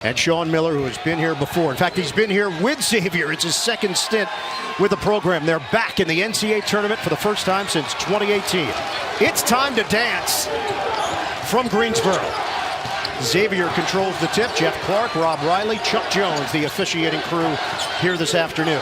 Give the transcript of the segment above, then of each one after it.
And Sean Miller, who has been here before. In fact, he's been here with Xavier. It's his second stint with the program. They're back in the NCAA tournament for the first time since 2018. It's time to dance from Greensboro. Xavier controls the tip. Jeff Clark, Rob Riley, Chuck Jones, the officiating crew here this afternoon.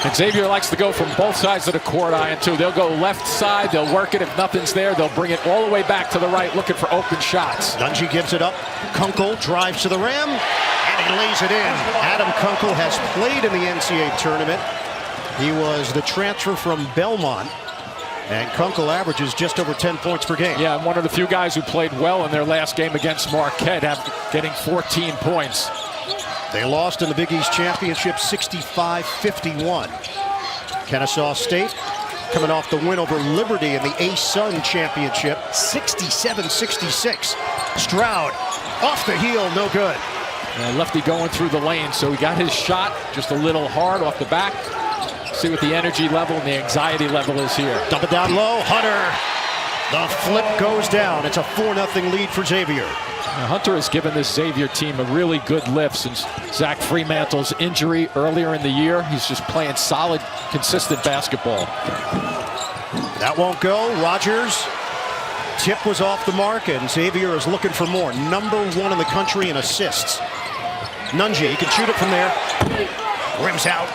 And Xavier likes to go from both sides of the court, Ian, too. They'll go left side, they'll work it. If nothing's there, they'll bring it all the way back to the right, looking for open shots. Nunge gives it up. Kunkel drives to the rim, and he lays it in. Adam Kunkel has played in the NCAA tournament. He was the transfer from Belmont, and Kunkel averages just over 10 points per game. Yeah, and one of the few guys who played well in their last game against Marquette, getting 14 points. They lost in the Big East Championship 65-51. Kennesaw State coming off the win over Liberty in the A-Sun Championship 67-66. Stroud off the heel, no good. Lefty going through the lane, so he got his shot just a little hard off the back. See what the energy level and the anxiety level is here. Dump it down low, Hunter. The flip goes down. It's a 4-0 lead for Xavier. Now, Hunter has given this Xavier team a really good lift since Zach Fremantle's injury earlier in the year. He's just playing solid, consistent basketball. That won't go. Rogers. Tip was off the mark, and Xavier is looking for more. #1 in the country in assists. Nunge, he can shoot it from there. Rims out.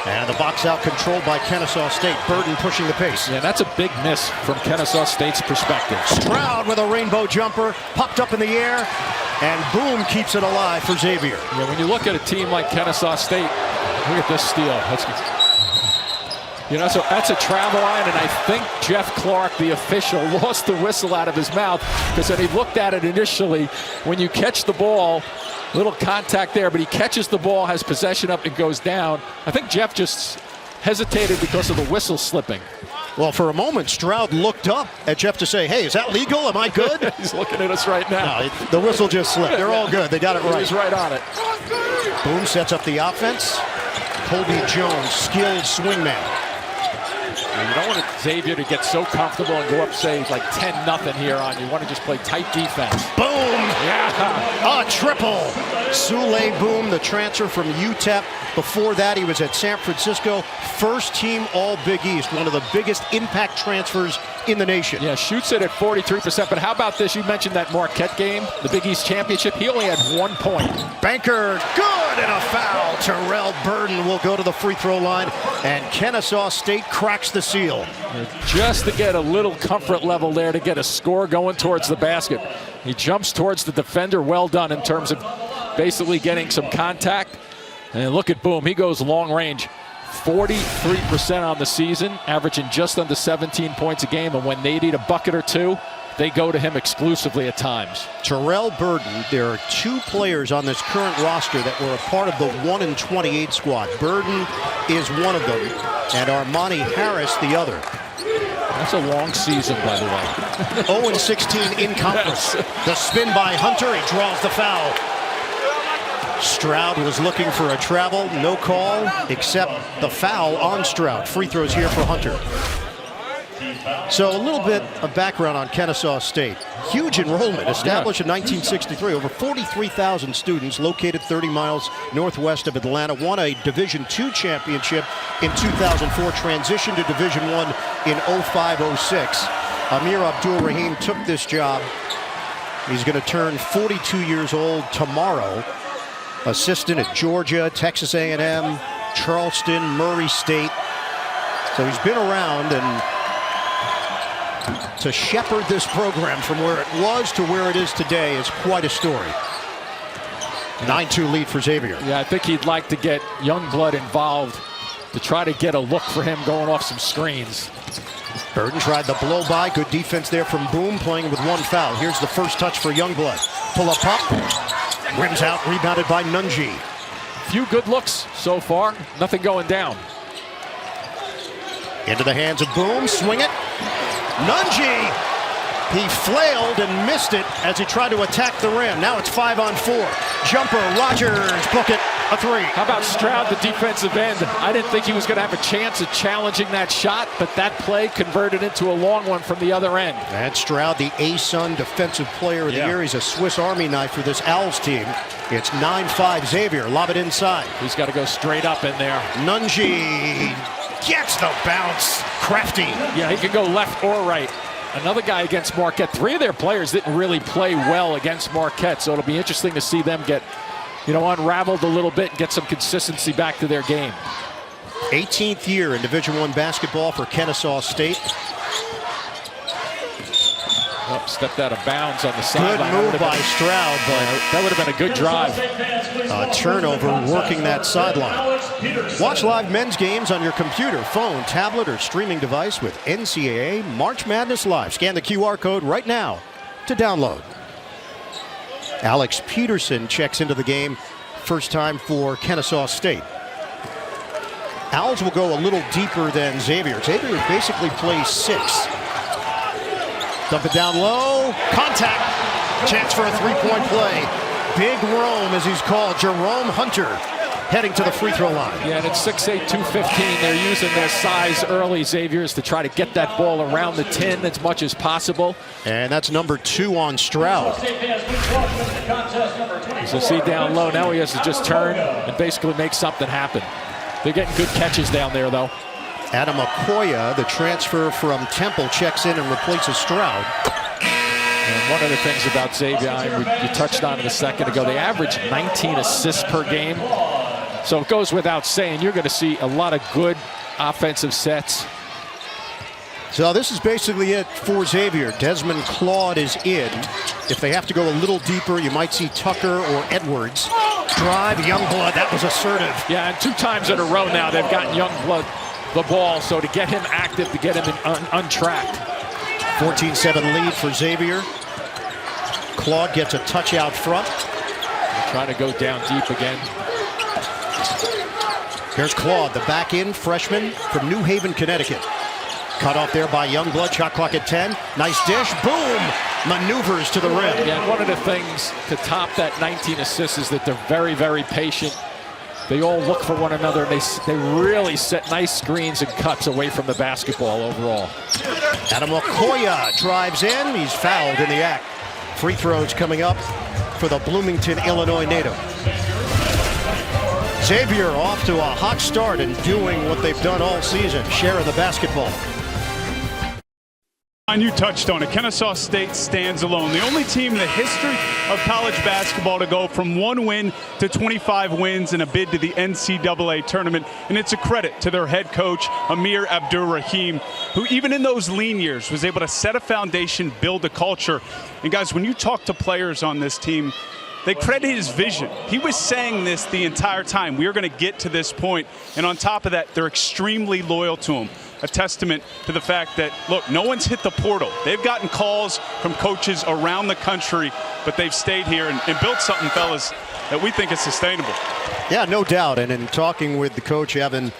And the box out controlled by Kennesaw State. Burden pushing the pace. Yeah, that's a big miss from Kennesaw State's perspective. Stroud with a rainbow jumper, popped up in the air, and boom, keeps it alive for Xavier. Yeah, when you look at a team like Kennesaw State, look at this steal. So that's a travel line, and I think Jeff Clark, the official, lost the whistle out of his mouth because when he looked at it initially, when you catch the ball, little contact there, but he catches the ball, has possession up, and goes down. I think Jeff just hesitated because of the whistle slipping. Well, for a moment, Stroud looked up at Jeff to say, hey, is that legal? Am I good? He's looking at us right now. No, the whistle just slipped. They're all good. They got it right. He's right on it. Boom sets up the offense. Colby Jones, skilled swingman. You don't want Xavier to get so comfortable and go up, say, like 10-0 here on you. You want to just play tight defense. Boom! Yeah! A triple! Sule Boom, the transfer from UTEP. Before that, he was at San Francisco. First team All-Big East. One of the biggest impact transfers in the nation. Yeah, shoots it at 43%. But how about this? You mentioned that Marquette game, the Big East Championship. He only had 1 point. Banker, good, and a foul. Terrell Burden will go to the free throw line, and Kennesaw State cracks the seal. Just to get a little comfort level there to get a score going towards the basket. He jumps towards the defender. Well done in terms of basically getting some contact. And look at Boom. He goes long range. 43% on the season, averaging just under 17 points a game. And when they need a bucket or two, they go to him exclusively at times. Terrell Burden, there are 2 players on this current roster that were a part of the 1-28 squad. Burden is one of them, and Armani Harris the other. That's a long season, by the way. 0-16 in conference. Yes. The spin by Hunter, he draws the foul. Stroud was looking for a travel, no call, except the foul on Stroud. Free throws here for Hunter. So a little bit of background on Kennesaw State. Huge enrollment, established in 1963. Over 43,000 students, located 30 miles northwest of Atlanta. Won a Division II championship in 2004. Transitioned to Division I in 05-06. Amir Abdul-Rahim took this job. He's going to turn 42 years old tomorrow. Assistant at Georgia, Texas A&M, Charleston, Murray State. So he's been around, and to shepherd this program from where it was to where it is today is quite a story. 9-2 lead for Xavier. Yeah, I think he'd like to get young blood involved to try to get a look for him going off some screens. Burden tried the blow by. Good defense there from Boom, playing with 1 foul. Here's the first touch for Youngblood. Pull up pop. Rims out, rebounded by Nunge. Few good looks so far. Nothing going down. Into the hands of Boom. Swing it. Nunge. He flailed and missed it as he tried to attack the rim. Now it's 5-on-4. Jumper, Rogers, book it. A three. How about Stroud, the defensive end? I didn't think he was going to have a chance at challenging that shot, but that play converted into a long one from the other end. And Stroud, the ASUN Defensive Player of the Year. He's a Swiss Army knife for this Owls team. It's 9-5 Xavier. Lob it inside. He's got to go straight up in there. Nunji gets the bounce. Crafty. Yeah, he can go left or right. Another guy against Marquette. Three of their players didn't really play well against Marquette, so it'll be interesting to see them get, unraveled a little bit and get some consistency back to their game. 18th year in Division I basketball for Kennesaw State. Oh, stepped out of bounds on the sideline. Good move by Stroud, but that would have been a good drive. A turnover working that sideline. Watch live men's games on your computer, phone, tablet, or streaming device with NCAA March Madness Live. Scan the QR code right now to download. Alex Peterson checks into the game, first time for Kennesaw State. Owls will go a little deeper than Xavier. Xavier basically plays 6. Dump it down low. Contact. Chance for a three-point play. Big Rome, as he's called, Jerome Hunter, heading to the free throw line. Yeah, and it's 6'8", 215. They're using their size early, Xavier's, to try to get that ball around the 10 as much as possible. And that's number 2 on Stroud. So see down low, now he has to just turn and basically make something happen. They're getting good catches down there, though. Adam Okoye, the transfer from Temple, checks in and replaces Stroud. And one of the things about Xavier, you touched on it a second ago, they average 19 assists per game. So it goes without saying, you're going to see a lot of good offensive sets. So this is basically it for Xavier. Desmond Claude is in. If they have to go a little deeper, you might see Tucker or Edwards. Drive, Youngblood, that was assertive. Yeah, and 2 times in a row now they've gotten Youngblood the ball, so to get him active, to get him untracked. 14-7 lead for Xavier. Claude gets a touch out front. They're trying to go down deep again. Here's Claude, the back end freshman from New Haven, Connecticut. Cut off there by Youngblood, shot clock at 10. Nice dish, boom! Maneuvers to the rim. Yeah, and one of the things to top that 19 assists is that they're very, very patient. They all look for one another, and they really set nice screens and cuts away from the basketball overall. Adam Okoye drives in. He's fouled in the act. Free throws coming up for the Bloomington, Illinois native. Xavier off to a hot start and doing what they've done all season, sharing the basketball. You touched on it. Kennesaw State stands alone. The only team in the history of college basketball to go from 1 win to 25 wins in a bid to the NCAA tournament. And it's a credit to their head coach, Amir Abdur-Rahim, who even in those lean years was able to set a foundation, build a culture. And guys, when you talk to players on this team, they credit his vision. He was saying this the entire time. We are going to get to this point. And on top of that, they're extremely loyal to him. A testament to the fact that, look, no one's hit the portal. They've gotten calls from coaches around the country, but they've stayed here and built something, fellas, that we think is sustainable. Yeah, no doubt. And in talking with the coach, Evan,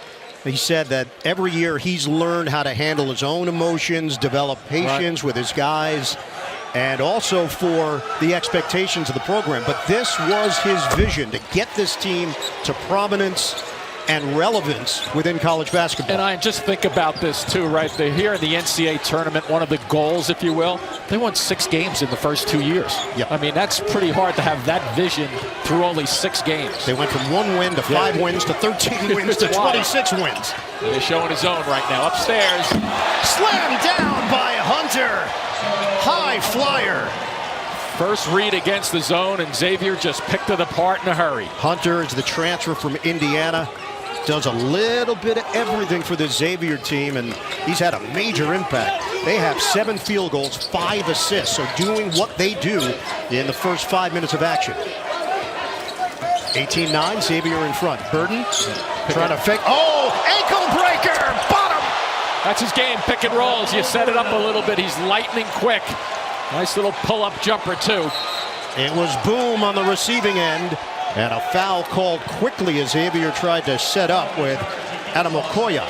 he said that every year he's learned how to handle his own emotions, develop patience with his guys, and also for the expectations of the program. But this was his vision, to get this team to prominence and relevance within college basketball. And I just think about this too, right? They're here in the NCAA tournament, one of the goals, if you will. They won 6 games in the first 2 years. Yep. I mean, that's pretty hard to have that vision through only 6 games. They went from 1 win to 5 wins to 13 wins to 26 wins. They're showing his own right now. Upstairs. Slammed down by Hunter. High flyer. First read against the zone, and Xavier just picked it apart in a hurry. Hunter is the transfer from Indiana. Does a little bit of everything for the Xavier team, and he's had a major impact. They have 7 field goals, 5 assists, so doing what they do in the first 5 minutes of action. 18-9, Xavier in front. Burden trying to fake. Oh, ankle breaker, bottom. That's his game, pick and rolls. You set it up a little bit. He's lightning quick. Nice little pull-up jumper, too. It was boom on the receiving end. And a foul called quickly as Xavier tried to set up with Adam Okoye.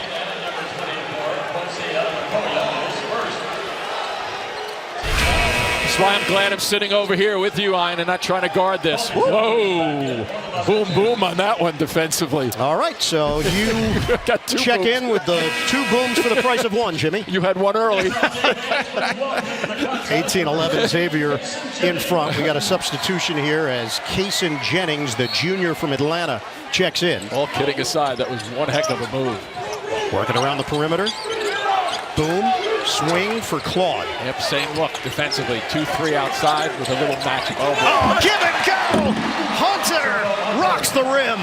why I'm glad I'm sitting over here with you, Ian, and not trying to guard this. Whoa. Boom, boom on that one defensively. All right, so you got two check booms. in with the 2 booms for the price of 1, Jimmy. You had one early. 18-11 Xavier in front. We got a substitution here as Kaysen Jennings, the junior from Atlanta, checks in. All kidding aside, that was one heck of a move. Working around the perimeter. Boom. Swing for Claude. Yep, same look defensively. 2-3 outside with a little match. Oh, give it go! Hunter rocks the rim.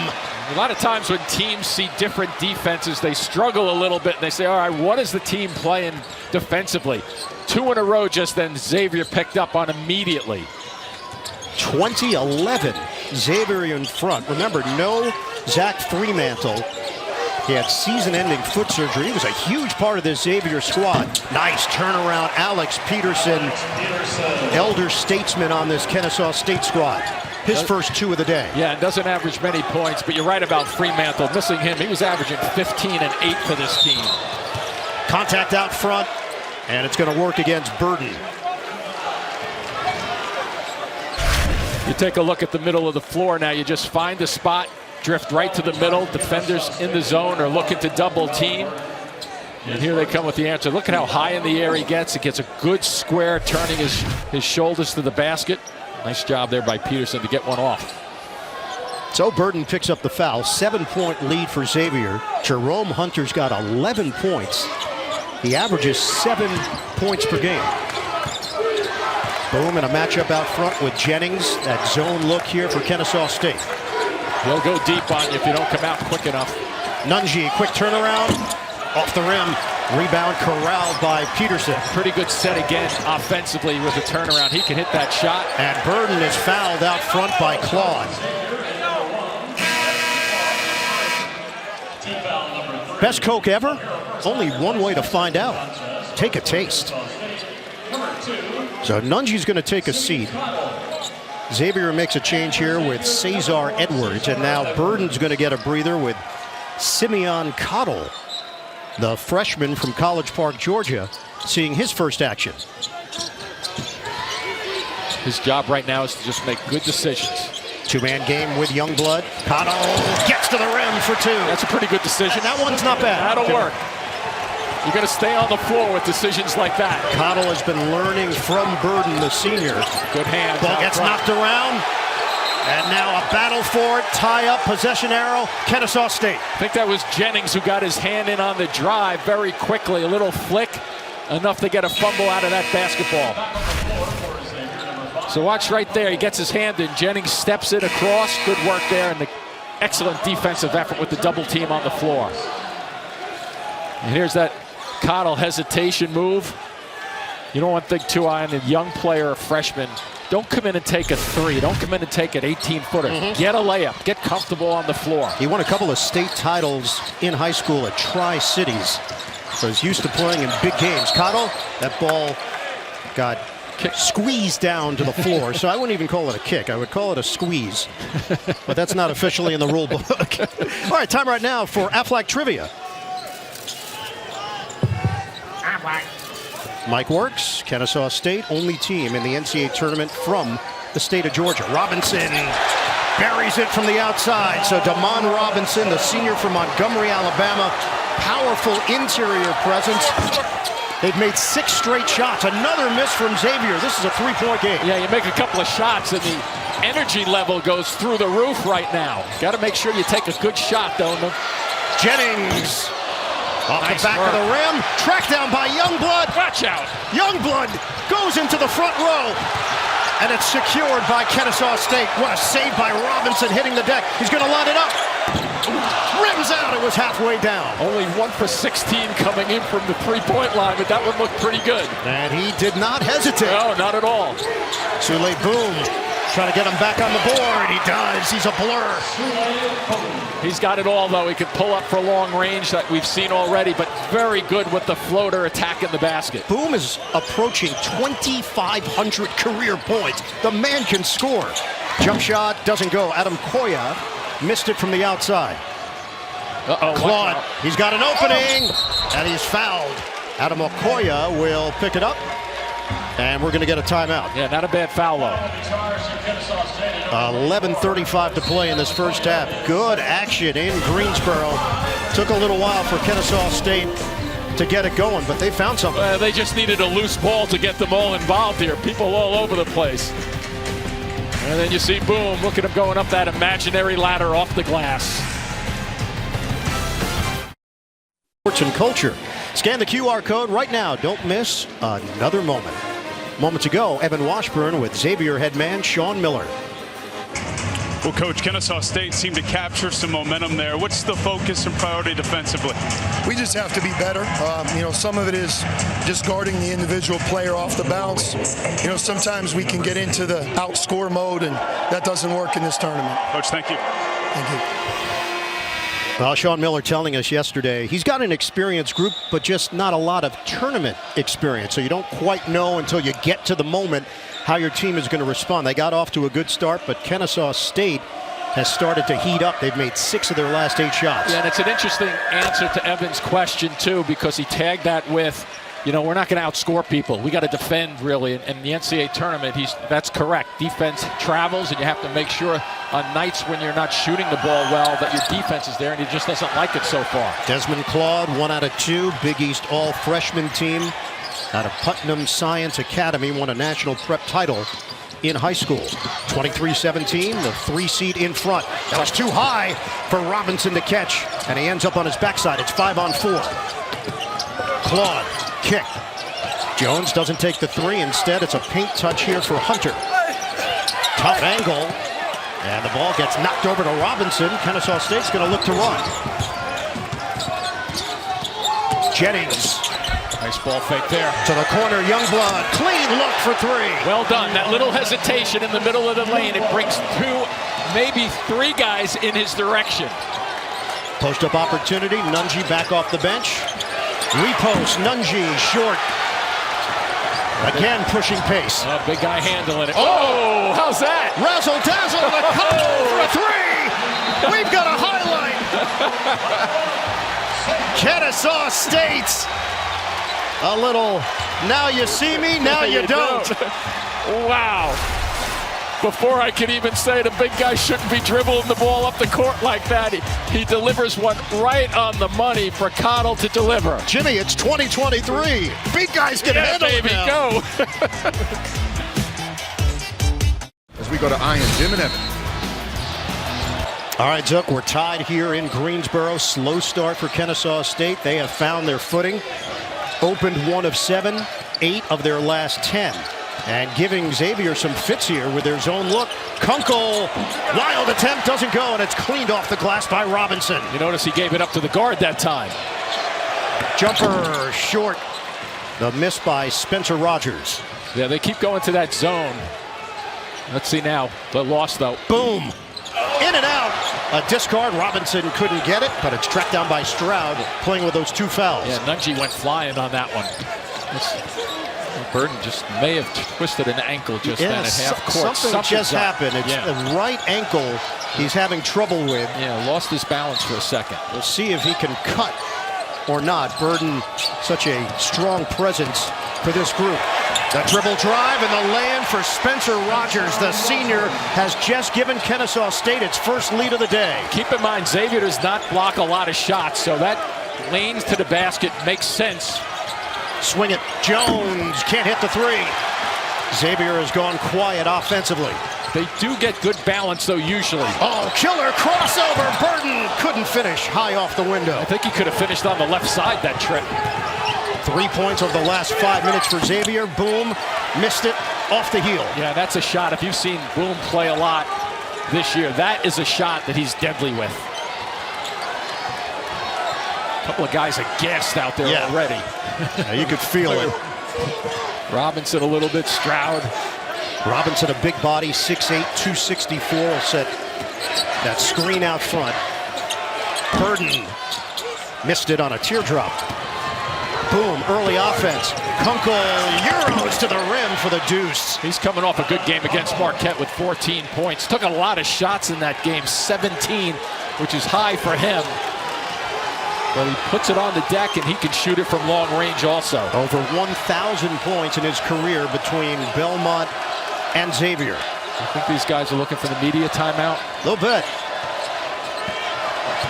A lot of times when teams see different defenses, they struggle a little bit and they say, all right, what is the team playing defensively? 2 in a row just then Xavier picked up on immediately. 20-11, Xavier in front. Remember, no Zach Fremantle. He had season-ending foot surgery. He was a huge part of this Xavier squad. Nice turnaround. Alex Peterson, elder statesman on this Kennesaw State squad. His first 2 of the day. Yeah, and doesn't average many points, but you're right about Fremantle. Missing him, he was averaging 15 and 8 for this team. Contact out front, and it's going to work against Burden. You take a look at the middle of the floor now. You just find a spot, drift right to the middle. Defenders in the zone are looking to double team. And here they come with the answer. Look at how high in the air he gets. He gets a good square, turning his shoulders to the basket. Nice job there by Peterson to get one off. So Burden picks up the foul. 7-point lead for Xavier. Jerome Hunter's got 11 points. He averages 7 points per game. Boom, and a matchup out front with Jennings. That zone look here for Kennesaw State. He'll go deep on you if you don't come out quick enough. Nunji, quick turnaround. Off the rim. Rebound corralled by Peterson. Pretty good set again offensively with the turnaround. He can hit that shot. And Burden is fouled out front by Claude. Best Coke ever? Only one way to find out. Take a taste. So Nunji's going to take a seat. Xavier makes a change here with Cesar Edwards, and now Burden's going to get a breather with Simeon Cottle, the freshman from College Park, Georgia, seeing his first action. His job right now is to just make good decisions. 2-man game with Youngblood. Cottle gets to the rim for 2. That's a pretty good decision. That one's not bad. That'll work. You're going to stay on the floor with decisions like that. Cottle has been learning from Burden, the senior. Good hands. Ball gets knocked around. And now a battle for it. Tie up, possession arrow, Kennesaw State. I think that was Jennings who got his hand in on the drive very quickly. A little flick, enough to get a fumble out of that basketball. So watch right there. He gets his hand in. Jennings steps it across. Good work there, and the excellent defensive effort with the double team on the floor. And here's that Cottle hesitation move. You don't want to think too high on a young player, a freshman. Don't come in and take a 3. Don't come in and take an 18-footer. Get a layup. Get comfortable on the floor. He won a couple of state titles in high school at Tri-Cities. So he's used to playing in big games. Cottle, that ball got squeezed down to the floor. So I wouldn't even call it a kick. I would call it a squeeze. But that's not officially in the rule book. All right, time right now for Aflac Trivia. Mike Works, Kennesaw State, only team in the NCAA tournament from the state of Georgia. Robinson buries it from the outside. So Damon Robinson, the senior from Montgomery, Alabama, powerful interior presence. They've made 6 straight shots. Another miss from Xavier. This is a 3-point game. Yeah, you make a couple of shots and the energy level goes through the roof right now. Got to make sure you take a good shot, though. Jennings. Off the back of the rim, tracked down by Youngblood. Watch out. Youngblood goes into the front row, and it's secured by Kennesaw State. What a save by Robinson hitting the deck. He's going to line it up. Rims out. It was halfway down. Only 1 for 16 coming in from the 3-point line, but that one looked pretty good. And he did not hesitate. No, not at all. Sule Boom trying to get him back on the board. He does. He's a blur. He's got it all, though. He can pull up for long range that we've seen already, but very good with the floater attacking the basket. Boom is approaching 2,500 career points. The man can score. Jump shot doesn't go. Adam Koya missed it from the outside. Claude, he's got an opening, and he's fouled. Adam Okoya will pick it up. And we're going to get a timeout. Yeah, not a bad foul, though. 11:35 to play in this first half. Good action in Greensboro. Took a little while for Kennesaw State to get it going, but they found something. They just needed a loose ball to get them all involved here. People all over the place. And then you see, boom, look at him going up that imaginary ladder off the glass. Sports and culture. Scan the QR code right now. Don't miss another moment. Moments ago, Evan Washburn with Xavier head man Sean Miller. Well, Coach, Kennesaw State seemed to capture some momentum there. What's the focus and priority defensively? We just have to be better. Some of it is just guarding the individual player off the bounce. Sometimes we can get into the outscore mode, and that doesn't work in this tournament. Coach, thank you. Thank you. Well, Sean Miller telling us yesterday, he's got an experienced group, but just not a lot of tournament experience. So you don't quite know until you get to the moment how your team is going to respond. They got off to a good start, but Kennesaw State has started to heat up. They've made 6 of their last 8 shots. Yeah, and it's an interesting answer to Evan's question, too, because he tagged that with, we're not going to outscore people. We got to defend, really. And the NCAA tournament, that's correct. Defense travels, and you have to make sure on nights when you're not shooting the ball well that your defense is there, and he just doesn't like it so far. Desmond Claude, 1 out of 2. Big East all-freshman team out of Putnam Science Academy, won a national prep title in high school. 23-17, the 3 seed in front. That was too high for Robinson to catch, and he ends up on his backside. It's 5-on-4. Claude, kick. Jones doesn't take the 3. Instead, it's a paint touch here for Hunter. Tough angle, and the ball gets knocked over to Robinson. Kennesaw State's going to look to run. Jennings. Nice ball fake there. To the corner, Youngblood. Clean look for 3. Well done. That little hesitation in the middle of the lane. It brings 2, maybe 3 guys in his direction. Post-up opportunity. Nunji back off the bench. Repost. Nunji short. Again pushing pace. Oh, big guy handling it. Oh, how's that? Razzle dazzle. The combo for a 3. We've got a highlight. Kennesaw State. A little, now you see me, now you don't. Wow. Before I could even say the big guy shouldn't be dribbling the ball up the court like that, he delivers one right on the money for Cottle to deliver. Jimmy, it's 2023. Big guys can handle baby, it now. Go. As we go to Ian, Jim and Evan. All right, Zook, we're tied here in Greensboro. Slow start for Kennesaw State. They have found their footing. Opened 1 of 7, 8 of their last 10. And giving Xavier some fits here with their zone look. Kunkel, wild attempt, doesn't go, and it's cleaned off the glass by Robinson. You notice he gave it up to the guard that time. Jumper short. The miss by Spencer Rogers. Yeah, they keep going to that zone. Let's see now. The loss, though. Boom. In and out. A discard. Robinson couldn't get it, but it's tracked down by Stroud, playing with those 2 fouls. Yeah, Nunji went flying on that one. Burden just may have twisted an ankle just then at half court. Something just happened. It's the the right ankle he's having trouble with. Yeah, lost his balance for a second. We'll see if he can cut or not. Burden, such a strong presence for this group. The dribble drive and the lay-in for Spencer Rogers. The senior has just given Kennesaw State its first lead of the day. Keep in mind, Xavier does not block a lot of shots, so that lanes to the basket makes sense. Swing it. Jones can't hit the 3. Xavier has gone quiet offensively. They do get good balance, though, usually. Oh, killer crossover. Burden couldn't finish. High off the window. I think he could have finished on the left side that trip. 3 points over the last 5 minutes for Xavier. Boom, missed it off the heel. Yeah, that's a shot. If you've seen Boom play a lot this year, that is a shot that he's deadly with. A couple of guys are gassed out there already. Yeah, you could feel it. Robinson a little bit, Stroud. Robinson, a big body, 6'8", 264, will set that screen out front. Burden missed it on a teardrop. Boom, early offense. Kunkel euros to the rim for the deuce. He's coming off a good game against Marquette with 14 points. Took a lot of shots in that game, 17, which is high for him. Well, he puts it on the deck, and he can shoot it from long range also. Over 1,000 points in his career between Belmont and Xavier. I think these guys are looking for the media timeout. A little bit.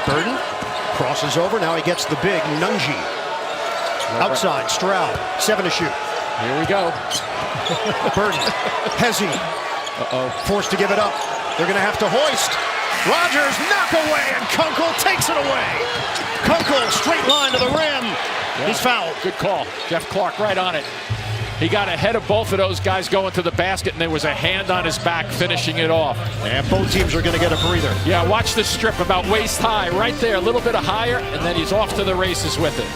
Burden crosses over. Now he gets the big Nunji. Outside, Stroud, 7 to shoot. Here we go. Burden, Hezzy. Forced to give it up. They're going to have to hoist. Rogers, knock away, and Kunkel takes it away. Kunkel, straight line to the rim. Yeah. He's fouled. Good call. Jeff Clark right on it. He got ahead of both of those guys going to the basket, and there was a hand on his back finishing it off. And both teams are going to get a breather. Yeah, watch the strip about waist high right there, a little bit higher, and then he's off to the races with it.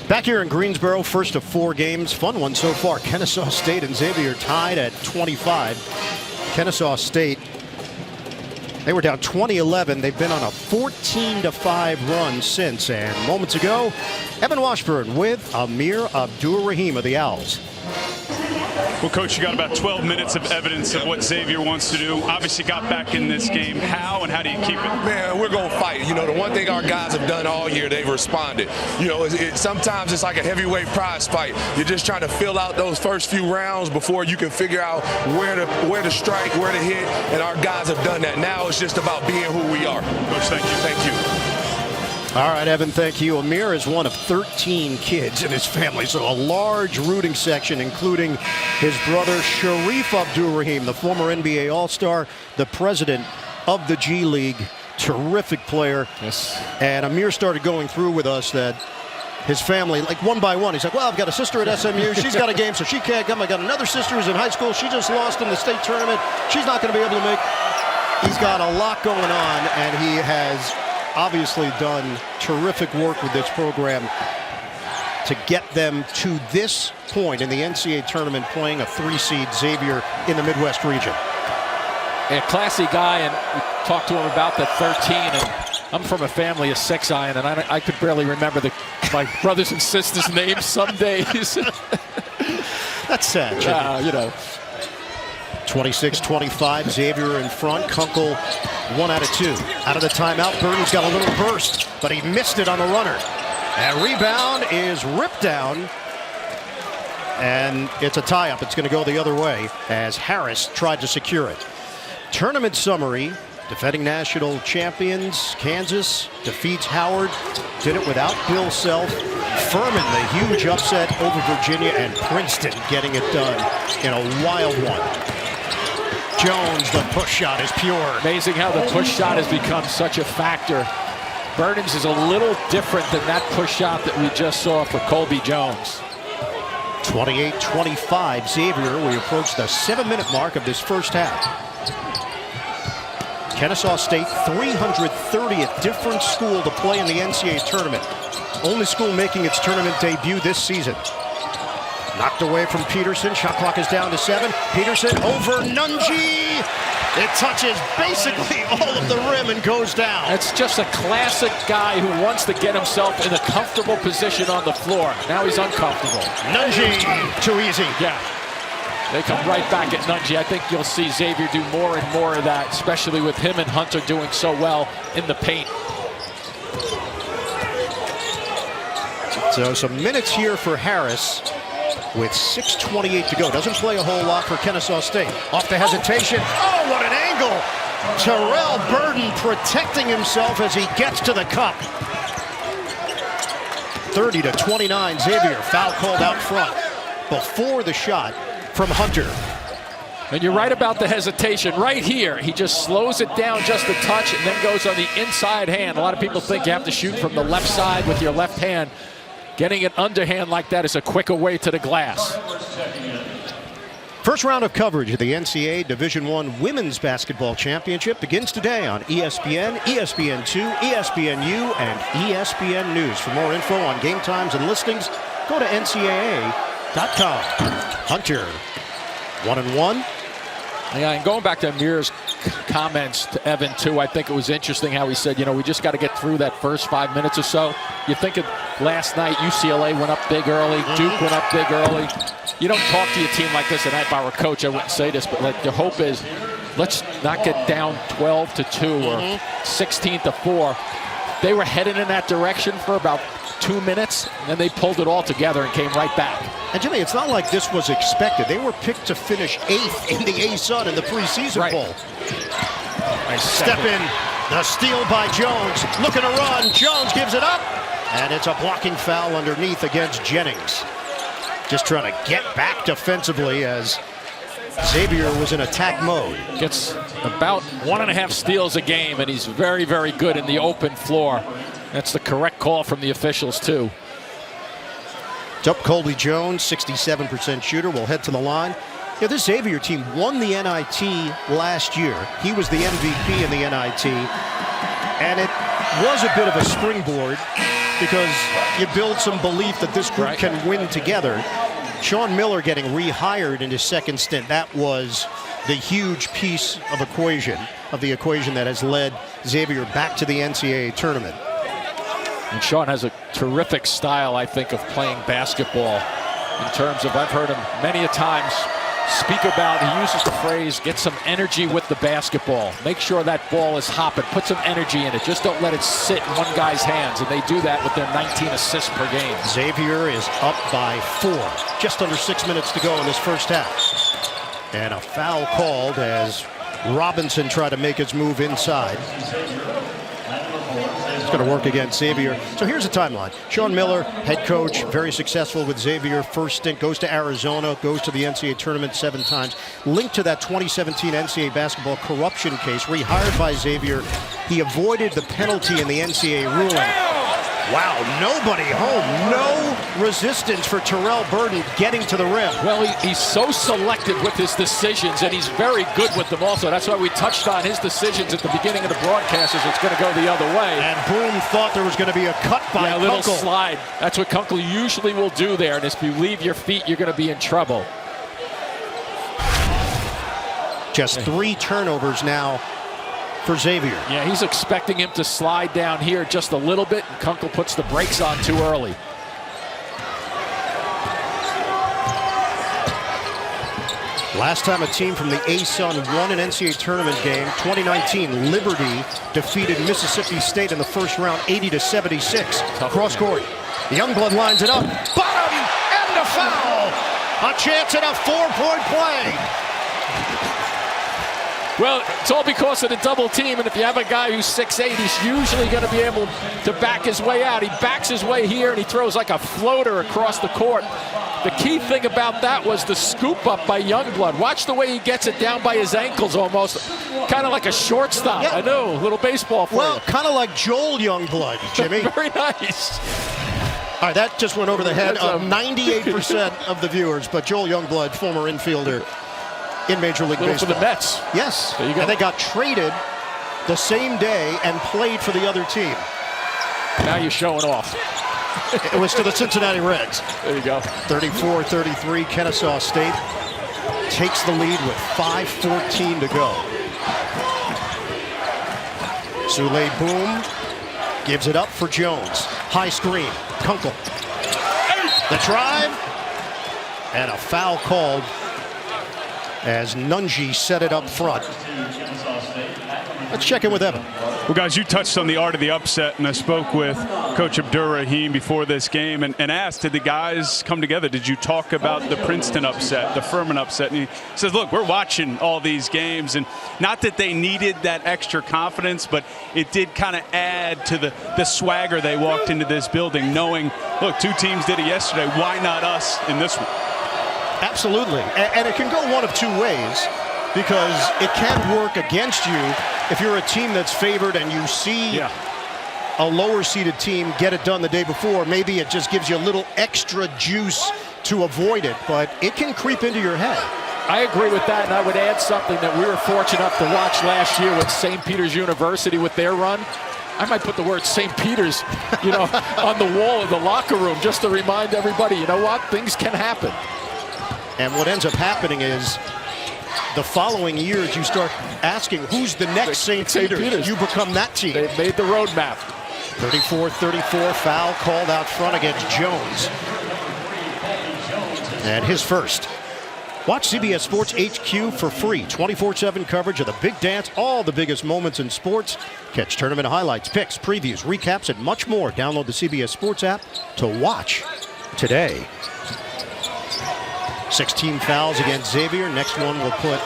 Back here in Greensboro, first of 4 games. Fun one so far. Kennesaw State and Xavier tied at 25. Kennesaw State, they were down 20-11. They've been on a 14-5 run since. And moments ago, Evan Washburn with Amir Abdur-Rahim of the Owls. Well, Coach, you got about 12 minutes of evidence of what Xavier wants to do. Obviously got back in this game. How and how do you keep it? Man, we're going to fight. You know, the one thing our guys have done all year, they've responded. You know, sometimes it's like a heavyweight prize fight. You're just trying to fill out those first few rounds before you can figure out where to strike, where to hit, and our guys have done that. Now it's just about being who we are. Coach, thank you. Thank you. All right, Evan, thank you. Amir is one of 13 kids in his family, so a large rooting section, including his brother Sharif Abdur-Rahim, the former NBA All-Star, the president of the G League, terrific player. Yes. And Amir started going through with us that his family, like one by one, he's like, well, I've got a sister at SMU. She's got a game, so she can't come. I got another sister who's in high school. She just lost in the state tournament. She's not going to be able to make. He's got a lot going on, and he has obviously done terrific work with this program to get them to this point in the NCAA tournament, playing a 3-seed Xavier in the Midwest region. A classy guy, and we talked to him about that 13, and I'm from a family of 6, Ian, and I could barely remember my brothers and sisters' names some days. That's sad. You know. 26-25, Xavier in front. Kunkel 1 out of 2. Out of the timeout, Burden's got a little burst, but he missed it on the runner. And rebound is ripped down, and it's a tie-up. It's going to go the other way as Harris tried to secure it. Tournament summary: defending national champions Kansas defeats Howard. Did it without Bill Self. Furman, the huge upset over Virginia, and Princeton getting it done in a wild one. Jones, the push shot is pure. Amazing how the push shot has become such a factor. Burden's is a little different than that push shot that we just saw for Colby Jones. 28-25 Xavier. We approach the 7-minute mark of this first half. Kennesaw State, 330th different school to play in the NCAA tournament. Only school making its tournament debut this season. Knocked away from Peterson. Shot clock is down to 7. Peterson over Nunji. It touches basically all of the rim and goes down. It's just a classic guy who wants to get himself in a comfortable position on the floor. Now he's uncomfortable. Nunji, too easy. Yeah. They come right back at Nunji. I think you'll see Xavier do more and more of that, especially with him and Hunter doing so well in the paint. So some minutes here for Harris with 6:28 to go. Doesn't play a whole lot for Kennesaw State. Off the hesitation. Oh, what an angle. Terrell Burden protecting himself as he gets to the cup. 30-29 Xavier. Foul called out front before the shot from Hunter. And you're right about the hesitation. Right here, he just slows it down just a touch and then goes on the inside hand. A lot of people think you have to shoot from the left side with your left hand. Getting an underhand like that is a quicker way to the glass. First round of coverage of the NCAA Division I Women's Basketball Championship begins today on ESPN, ESPN2, ESPNU, and ESPN News. For more info on game times and listings, go to ncaa.com. Hunter, 1-1. Yeah, and going back to Amir's comments to Evan, too, I think it was interesting how he said, you know, we just got to get through that first 5 minutes or so. You think of last night, UCLA went up big early, Duke went up big early. You don't talk to your team like this, and if I were a coach, I wouldn't say this, but like the hope is let's not get down 12-2 or 16-4. They were headed in that direction for about 2 minutes, and then they pulled it all together and came right back. And Jimmy, it's not like this was expected. They were picked to finish 8th in the A-Sun in the preseason poll. Nice step in, the steal by Jones, looking to run. Jones gives it up, and it's a blocking foul underneath against Jennings. Just trying to get back defensively as Xavier was in attack mode. Gets about 1.5 steals a game, and he's very, very good in the open floor. That's the correct call from the officials, too. It's up Colby Jones, 67% shooter, will head to the line. Yeah, this Xavier team won the NIT last year. He was the MVP in the NIT. And it was a bit of a springboard because you build some belief that this group can win together. Sean Miller getting rehired in his second stint, that was the huge piece of the equation that has led Xavier back to the NCAA tournament. And Sean has a terrific style, I think, of playing basketball in terms of, I've heard him many a times speak about, he uses the phrase, get some energy with the basketball. Make sure that ball is hopping. Put some energy in it. Just don't let it sit in one guy's hands. And they do that with their 19 assists per game. Xavier is up by 4. Just under 6 minutes to go in this first half. And a foul called as Robinson tried to make his move inside. It's going to work against Xavier. So here's the timeline. Sean Miller, head coach, very successful with Xavier. First stint, goes to Arizona, goes to the NCAA tournament 7 times. Linked to that 2017 NCAA basketball corruption case, rehired by Xavier. He avoided the penalty in the NCAA ruling. Wow, nobody home. No resistance for Terrell Burden getting to the rim. Well, he's so selective with his decisions, and he's very good with them also. That's why we touched on his decisions at the beginning of the broadcast, as it's going to go the other way. And Boone thought there was going to be a cut by a little slide. That's what Kunkel usually will do there, and if you leave your feet, you're going to be in trouble. Just 3 turnovers now for Xavier. Yeah, he's expecting him to slide down here just a little bit, and Kunkel puts the brakes on too early. Last time a team from the A-Sun won an NCAA tournament game, 2019, Liberty defeated Mississippi State in the first round, 80-76. Cross court. Youngblood lines it up. Bottom and a foul. A chance at a 4-point play. Well, it's all because of the double team, and if you have a guy who's 6'8", he's usually going to be able to back his way out. He backs his way here, and he throws like a floater across the court. The key thing about that was the scoop up by Youngblood. Watch the way he gets it down by his ankles almost. Kind of like a shortstop. Yeah. I know, a little baseball for you. Well, kind of like Joel Youngblood, Jimmy. Very nice. All right, that just went over the head of 98% of the viewers, but Joel Youngblood, former infielder in Major League Baseball. For the Mets. Yes, there you go. And they got traded the same day and played for the other team. Now you're showing off. It was to the Cincinnati Reds. There you go. 34-33, Kennesaw State takes the lead with 5:14 to go. Sule Boom gives it up for Jones. High screen, Kunkel. The drive, and a foul called as Nunji set it up front. Let's check in with Evan. Well, guys, you touched on the art of the upset, and I spoke with Coach Abdur-Rahim before this game and asked, did the guys come together? Did you talk about the Princeton upset, the Furman upset? And he says, look, we're watching all these games, and not that they needed that extra confidence, but it did kind of add to the swagger they walked into this building, knowing, look, 2 teams did it yesterday. Why not us in this one? Absolutely. And it can go one of 2 ways, because it can work against you if you're a team that's favored and you see a lower seeded team get it done the day before. Maybe it just gives you a little extra juice to avoid it, but it can creep into your head. I agree with that, and I would add something that we were fortunate enough to watch last year with St. Peter's University with their run. I might put the word St. Peter's, on the wall of the locker room just to remind everybody, you know what, things can happen. And what ends up happening is the following years you start asking who's the next St. Peter's. You become that team. They've made the roadmap. 34-34, foul called out front against Jones. And his first. Watch CBS Sports HQ for free. 24/7 coverage of the big dance, all the biggest moments in sports. Catch tournament highlights, picks, previews, recaps, and much more. Download the CBS Sports app to watch today. 16 fouls against Xavier. Next one will put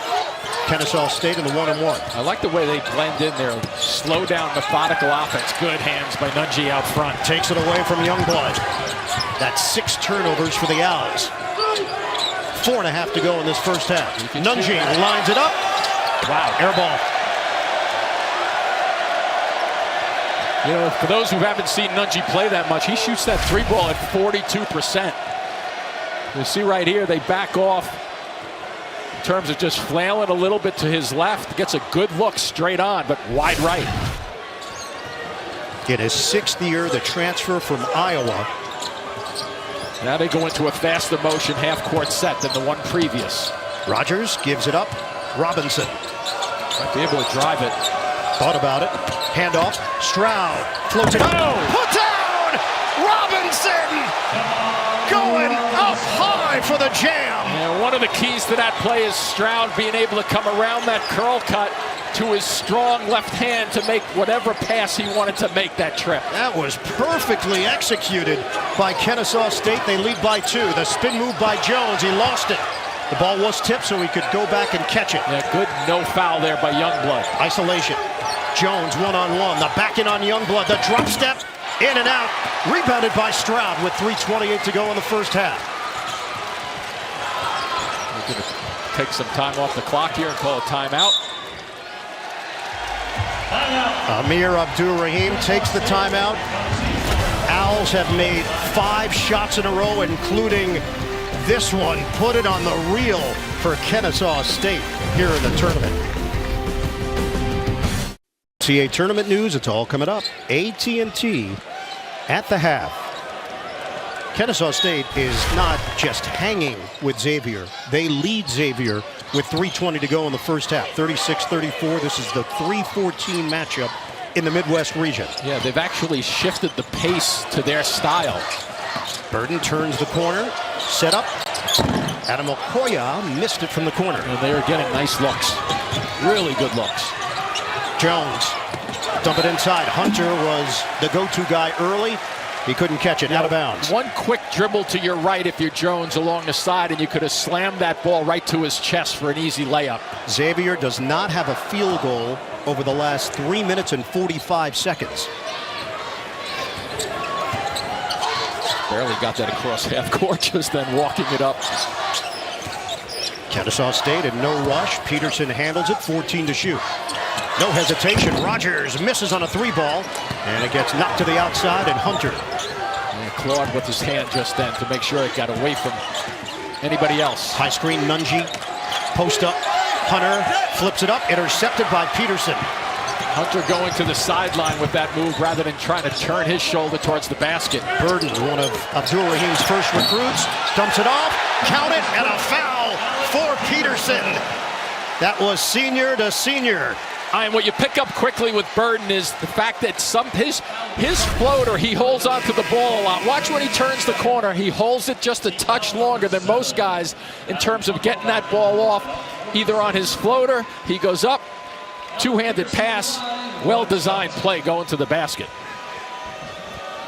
Kennesaw State in the 1-1. I like the way they blend in there. Slow down, methodical offense. Good hands by Nungi out front. Takes it away from Youngblood. That's 6 turnovers for the Owls. 4.5 to go in this first half. Nungi lines it up. Wow, air ball. You know, for those who haven't seen Nungi play that much, he shoots that 3 ball at 42%. You see right here, they back off in terms of just flailing a little bit to his left. Gets a good look straight on, but wide right. In his 6th year, the transfer from Iowa. Now they go into a faster motion half-court set than the one previous. Rogers gives it up. Robinson. Might be able to drive it. Thought about it. Handoff. Stroud floats it up. Put down! Robinson! Going up high for the jam. And one of the keys to that play is Stroud being able to come around that curl cut to his strong left hand to make whatever pass he wanted to make that trip. That was perfectly executed by Kennesaw State. They lead by 2. The spin move by Jones. He lost it. The ball was tipped so he could go back and catch it. Yeah, good no foul there by Youngblood. Isolation. Jones one-on-one. The back in on Youngblood. The drop step. In and out. Rebounded by Stroud with 3:28 to go in the first half. We're going to take some time off the clock here and call a timeout. Amir Abdur-Rahim takes the timeout. Owls have made 5 shots in a row, including this one. Put it on the reel for Kennesaw State here in the tournament. NCAA tournament news, it's all coming up. AT&T at the half. Kennesaw State is not just hanging with Xavier. They lead Xavier with 3:20 to go in the first half. 36-34. This is the 3-14 matchup in the Midwest region. Yeah, they've actually shifted the pace to their style. Burden turns the corner. Set up. Adam Okoya missed it from the corner. And they are getting nice looks. Really good looks. Jones. Dump it inside. Hunter was the go-to guy early. He couldn't catch it, out of bounds. One quick dribble to your right if you're Jones along the side, and you could have slammed that ball right to his chest for an easy layup. Xavier does not have a field goal over the last 3 minutes and 45 seconds. Barely got that across half court, just then walking it up. Kennesaw State in no rush. Peterson handles it, 14 to shoot. No hesitation. Rogers misses on a 3-ball, and it gets knocked to the outside, and Hunter. And clawed with his hand just then to make sure it got away from anybody else. High screen, Nungi. Post up. Hunter flips it up, intercepted by Peterson. Hunter going to the sideline with that move rather than trying to turn his shoulder towards the basket. Burden, one of Abdur-Rahim's first recruits, dumps it off, count it, and a foul for Peterson. That was senior to senior. And what you pick up quickly with Burden is the fact that his floater, he holds onto the ball a lot. Watch when he turns the corner. He holds it just a touch longer than most guys in terms of getting that ball off. Either on his floater, he goes up, two-handed pass, well-designed play going to the basket.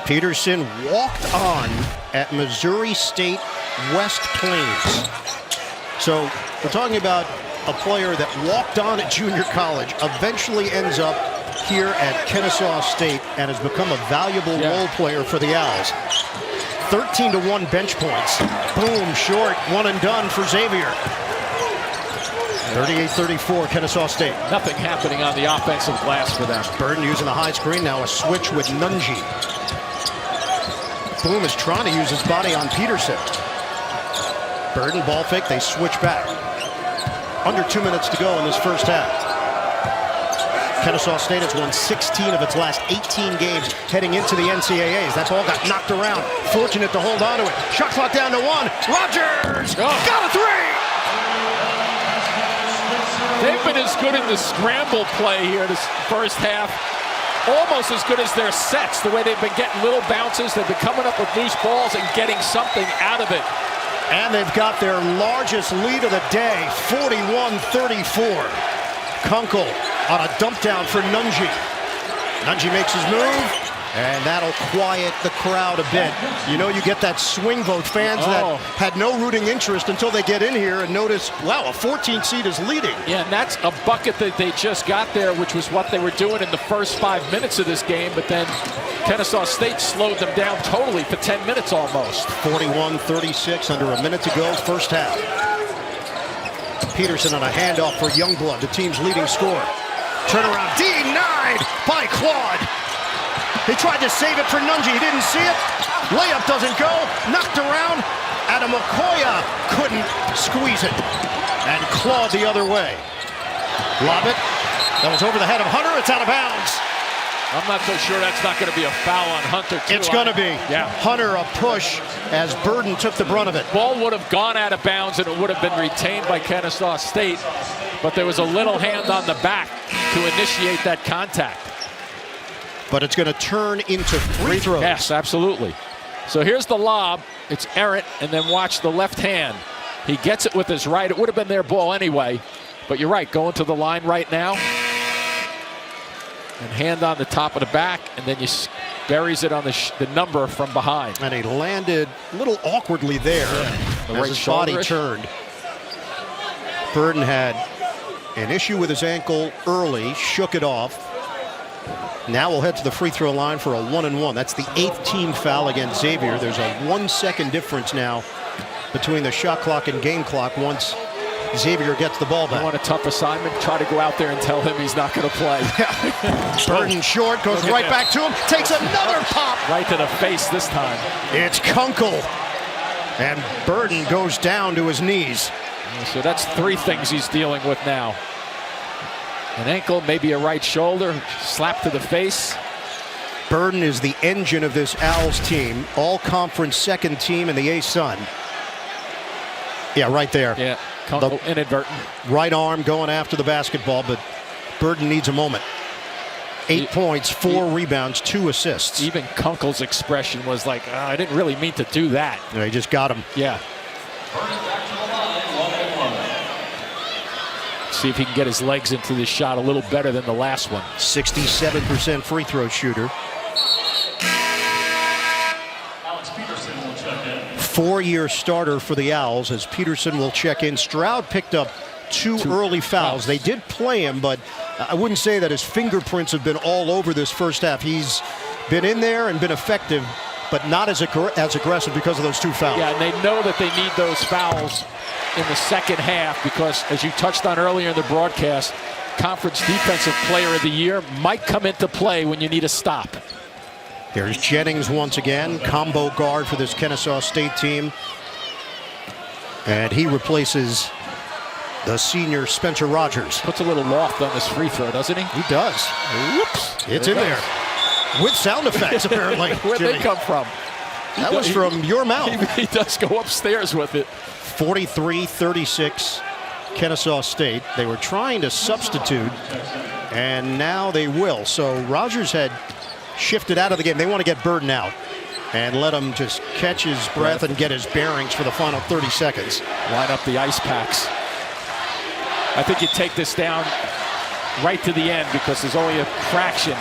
Peterson walked on at Missouri State West Plains. So we're talking about a player that walked on at junior college, eventually ends up here at Kennesaw State and has become a valuable role player for the Owls. 13-1 bench points. Boom, short, one and done for Xavier. 38-34, Kennesaw State. Nothing happening on the offensive glass for them. Burden using the high screen, now a switch with Nungi. Boom is trying to use his body on Peterson. Burden, ball fake, they switch back. Under 2 minutes to go in this first half. Kennesaw State has won 16 of its last 18 games heading into the NCAAs. That ball got knocked around. Fortunate to hold on to it. Shot clock down to 1. Rogers! Got a 3! They've been as good in the scramble play here this first half. Almost as good as their sets, the way they've been getting little bounces. They've been coming up with loose balls and getting something out of it. And they've got their largest lead of the day, 41-34. Kunkel on a dump down for Nunji. Nunji makes his move, and that'll quiet the crowd a bit. You know, you get that swing vote, fans that had no rooting interest until they get in here and notice, wow, a 14 seed is leading. Yeah, and that's a bucket that they just got there, which was what they were doing in the first 5 minutes of this game, but then Kennesaw State slowed them down totally for 10 minutes almost. 41-36, under a minute to go, first half. Peterson on a handoff for Youngblood, the team's leading scorer. Turnaround, denied by Claude. He tried to save it for Nunji, he didn't see it. Layup doesn't go, knocked around. Adamokoya couldn't squeeze it. And Claude the other way. Lob it, that was over the head of Hunter, it's out of bounds. I'm not so sure that's not going to be a foul on Hunter, too. It's going to be. Yeah. Hunter a push as Burden took the brunt of it. Ball would have gone out of bounds and it would have been retained by Kennesaw State, but there was a little hand on the back to initiate that contact. But it's going to turn into free throws. Yes, absolutely. So here's the lob. It's errant, and then watch the left hand. He gets it with his right. It would have been their ball anyway, but you're right, going to the line right now. And hand on the top of the back, and then you buries it on the number from behind. And he landed a little awkwardly there as his body turned. Burden had an issue with his ankle early, shook it off. Now we'll head to the free throw line for a 1-and-1. That's the 8th team foul against Xavier. There's a 1 second difference now between the shot clock and game clock once Xavier gets the ball back. You want a tough assignment? Try to go out there and tell him he's not going to play. Burden short, goes right back to him, takes another pop. Right to the face this time. It's Kunkel. And Burden goes down to his knees. So that's 3 things he's dealing with now. An ankle, maybe a right shoulder, slap to the face. Burden is the engine of this Owls team. All-conference second team in the A-Sun. Yeah, right there. Yeah, Kunkel inadvertent. Right arm going after the basketball, but Burden needs a moment. 8 points, 4 rebounds, 2 assists. Even Kunkel's expression was like, I didn't really mean to do that. Yeah, he just got him. Yeah. See if he can get his legs into this shot a little better than the last one. 67% free throw shooter. 4-year starter for the Owls as Peterson will check in. Stroud picked up 2 early fouls. They did play him, but I wouldn't say that his fingerprints have been all over this first half. He's been in there and been effective, but not as aggressive because of those 2 fouls. Yeah, and they know that they need those fouls in the second half because, as you touched on earlier in the broadcast, Conference Defensive Player of the Year might come into play when you need a stop. Here's Jennings once again, combo guard for this Kennesaw State team. And he replaces the senior Spencer Rogers. Puts a little loft on this free throw, doesn't he? He does. Whoops. It's in there. With sound effects, apparently. Where'd they come from? That was from your mouth. He does go upstairs with it. 43-36, Kennesaw State. They were trying to substitute, and now they will. So Rogers had shifted out of the game. They want to get Burden out and let him just catch his breath and get his bearings for the final 30 seconds. Line up the ice packs. I think you take this down right to the end because there's only a fraction.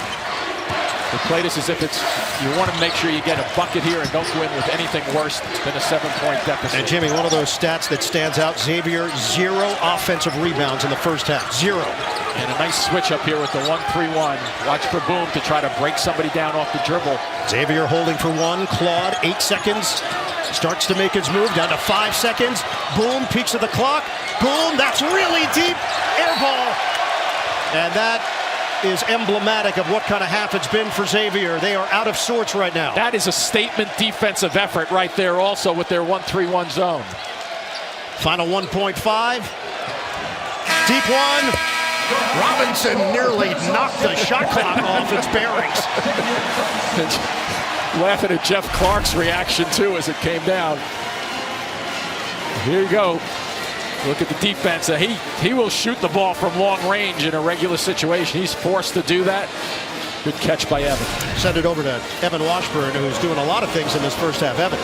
They play this as if you want to make sure you get a bucket here and don't go in with anything worse than a 7-point deficit. And Jimmy, one of those stats that stands out, Xavier, 0 offensive rebounds in the first half. 0. And a nice switch up here with the 1-3-1. Watch for Boom to try to break somebody down off the dribble. Xavier holding for 1. Claude, 8 seconds. Starts to make his move, down to 5 seconds. Boom, peaks of the clock. Boom, that's really deep. Air ball. And that is emblematic of what kind of half it's been for Xavier. They are out of sorts right now. That is a statement defensive effort right there also with their 1-3-1 zone. Final 1.5. Deep one. Robinson nearly knocked the shot clock off its bearings. Laughing at Jeff Clark's reaction too as it came down. Here you go. Look at the defense. He will shoot the ball from long range in a regular situation. He's forced to do that. Good catch by Evan. Send it over to Evan Washburn, who's doing a lot of things in this first half. Evan.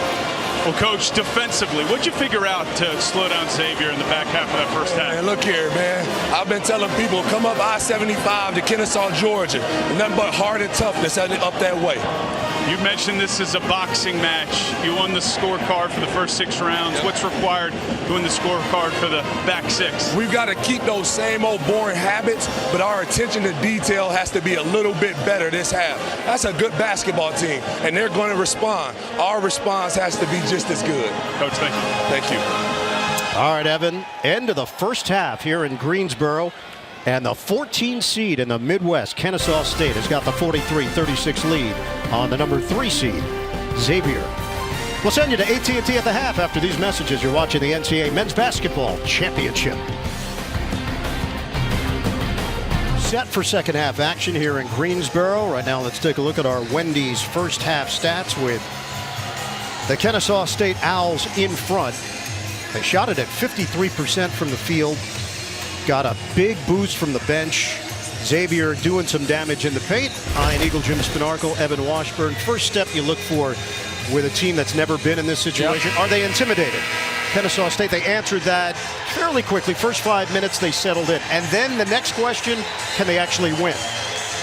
Well, Coach, defensively, what'd you figure out to slow down Xavier in the back half of that first half? Man, look here, man. I've been telling people, come up I-75 to Kennesaw, Georgia. Nothing but heart and toughness up that way. You mentioned this is a boxing match. You won the scorecard for the first 6 rounds. Yep. What's required to win the scorecard for the back 6? We've got to keep those same old boring habits, but our attention to detail has to be a little bit better this half. That's a good basketball team, and they're going to respond. Our response has to be just as good. Coach, thank you. Thank you. All right, Evan, end of the first half here in Greensboro. And the 14 seed in the Midwest, Kennesaw State, has got the 43-36 lead on the number 3 seed, Xavier. We'll send you to AT&T at the half after these messages. You're watching the NCAA Men's Basketball Championship. Set for second half action here in Greensboro. Right now, let's take a look at our Wendy's first half stats with the Kennesaw State Owls in front. They shot it at 53% from the field. Got a big boost from the bench. Xavier doing some damage in the paint. Ian Eagle, Jim Spinarkle, Evan Washburn. First step you look for with a team that's never been in this situation. Yep. Are they intimidated? Kennesaw State, they answered that fairly quickly. First 5 minutes, they settled in. And then the next question, can they actually win?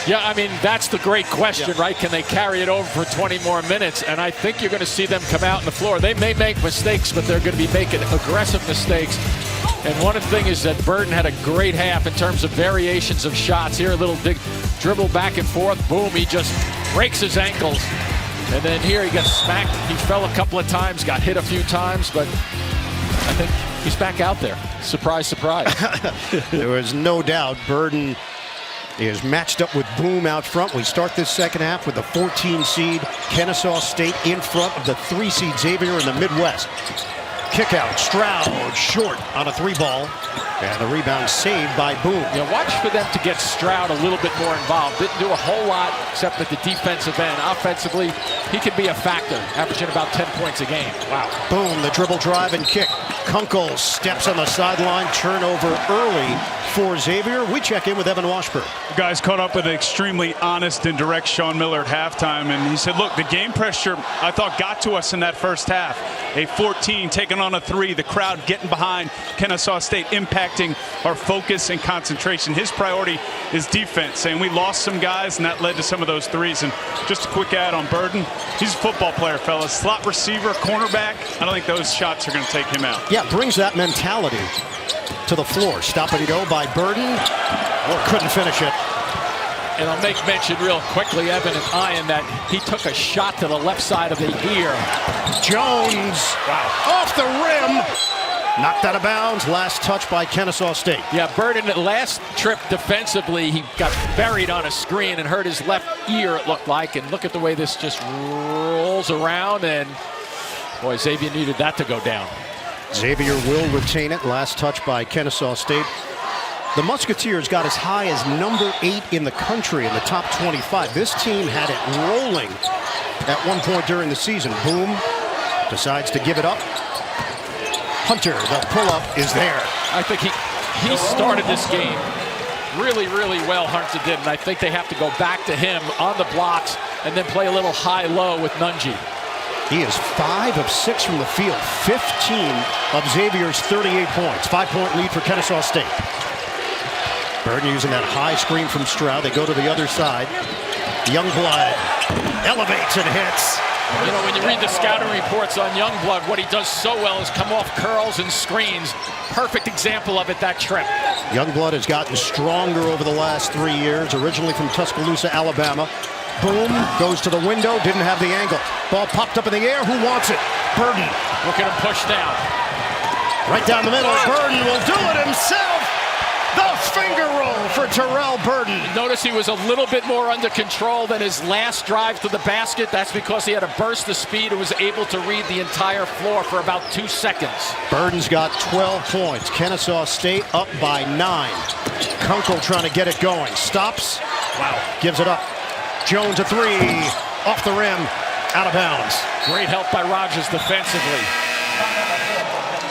Yeah, I mean, that's the great question, right? Can they carry it over for 20 more minutes? And I think you're going to see them come out on the floor. They may make mistakes, but they're going to be making aggressive mistakes. And one thing is that Burden had a great half in terms of variations of shots. Here, a little dribble back and forth. Boom, he just breaks his ankles. And then here he gets smacked. He fell a couple of times, got hit a few times, but I think he's back out there. Surprise, surprise. There was no doubt Burden is matched up with Boom out front. We start this second half with the 14 seed Kennesaw State in front of the 3 seed Xavier in the Midwest. Kick out, Stroud short on a 3-ball, and the rebound saved by Boom. Yeah, watch for them to get Stroud a little bit more involved. Didn't do a whole lot except at the defensive end. Offensively, he can be a factor, averaging about 10 points a game. Wow. Boom, the dribble drive and kick. Kunkel steps on the sideline, turnover early for Xavier. We check in with Evan Washburn. The guys caught up with an extremely honest and direct Sean Miller at halftime, and he said, look, the game pressure I thought got to us in that first half. A 14 taking on a 3, the crowd getting behind Kennesaw State, impacting our focus and concentration. His priority is defense, saying we lost some guys, and that led to some of those 3s. And just a quick add on Burden, he's a football player, fellas. Slot receiver, cornerback, I don't think those shots are going to take him out. Yeah, brings that mentality to the floor. Stop and go by Burden. Oh, couldn't finish it. And I'll make mention real quickly, Evan and Ian, that he took a shot to the left side of the ear. Jones, off the rim. Knocked out of bounds. Last touch by Kennesaw State. Yeah, Burden, at last trip defensively, he got buried on a screen and hurt his left ear, it looked like. And look at the way this just rolls around. And, boy, Xavier needed that to go down. Xavier will retain it. Last touch by Kennesaw State. The Musketeers got as high as number 8 in the country in the top 25. This team had it rolling at one point during the season. Boom decides to give it up. Hunter, the pull-up is there. I think he started this game really, really well, Hunter did, and I think they have to go back to him on the blocks and then play a little high-low with Nunji. He is 5 of 6 from the field. 15 of Xavier's 38 points. 5-point lead for Kennesaw State. Burden using that high screen from Stroud. They go to the other side. Youngblood elevates and hits. You know, when you read the scouting reports on Youngblood, what he does so well is come off curls and screens. Perfect example of it that trip. Youngblood has gotten stronger over the last 3 years. Originally from Tuscaloosa, Alabama. Boom, goes to the window, didn't have the angle. Ball popped up in the air. Who wants it? Burden. Look at him push down. Right down the middle. Burden will do it himself. The finger roll for Terrell Burden. Notice he was a little bit more under control than his last drive to the basket. That's because he had a burst of speed and was able to read the entire floor for about 2 seconds. Burden's got 12 points. Kennesaw State up by 9. Kunkel trying to get it going. Stops. Wow. Gives it up. Jones a 3. Off the rim. Out of bounds. Great help by Rogers defensively.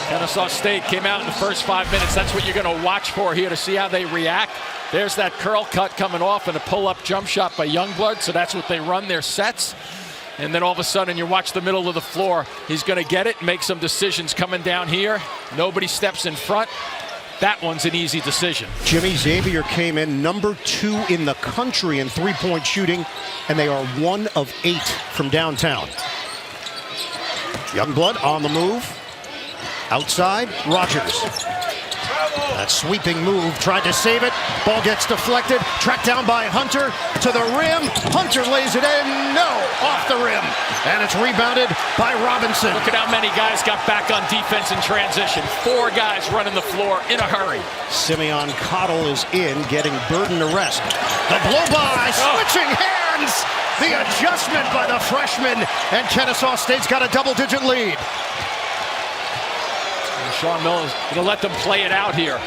Kennesaw State came out in the first 5 minutes. That's what you're going to watch for here to see how they react. There's that curl cut coming off and a pull-up jump shot by Youngblood, so that's what they run their sets. and then all of a sudden you watch the middle of the floor. He's going to get it, make some decisions coming down here. Nobody steps in front. That one's an easy decision. Jimmy, Xavier came in number 2 in the country in three-point shooting, and they are 1 of 8 from downtown. Youngblood on the move. Outside, Rogers. That sweeping move, tried to save it. Ball gets deflected, tracked down by Hunter to the rim. Hunter lays it in, no, off the rim. And it's rebounded by Robinson. Look at how many guys got back on defense in transition. 4 guys running the floor in a hurry. Simeon Cottle is in, getting Burden to rest. The blow by, switching hands. The adjustment by the freshman, and Kennesaw State's got a double-digit lead. Sean Miller's going to let them play it out here.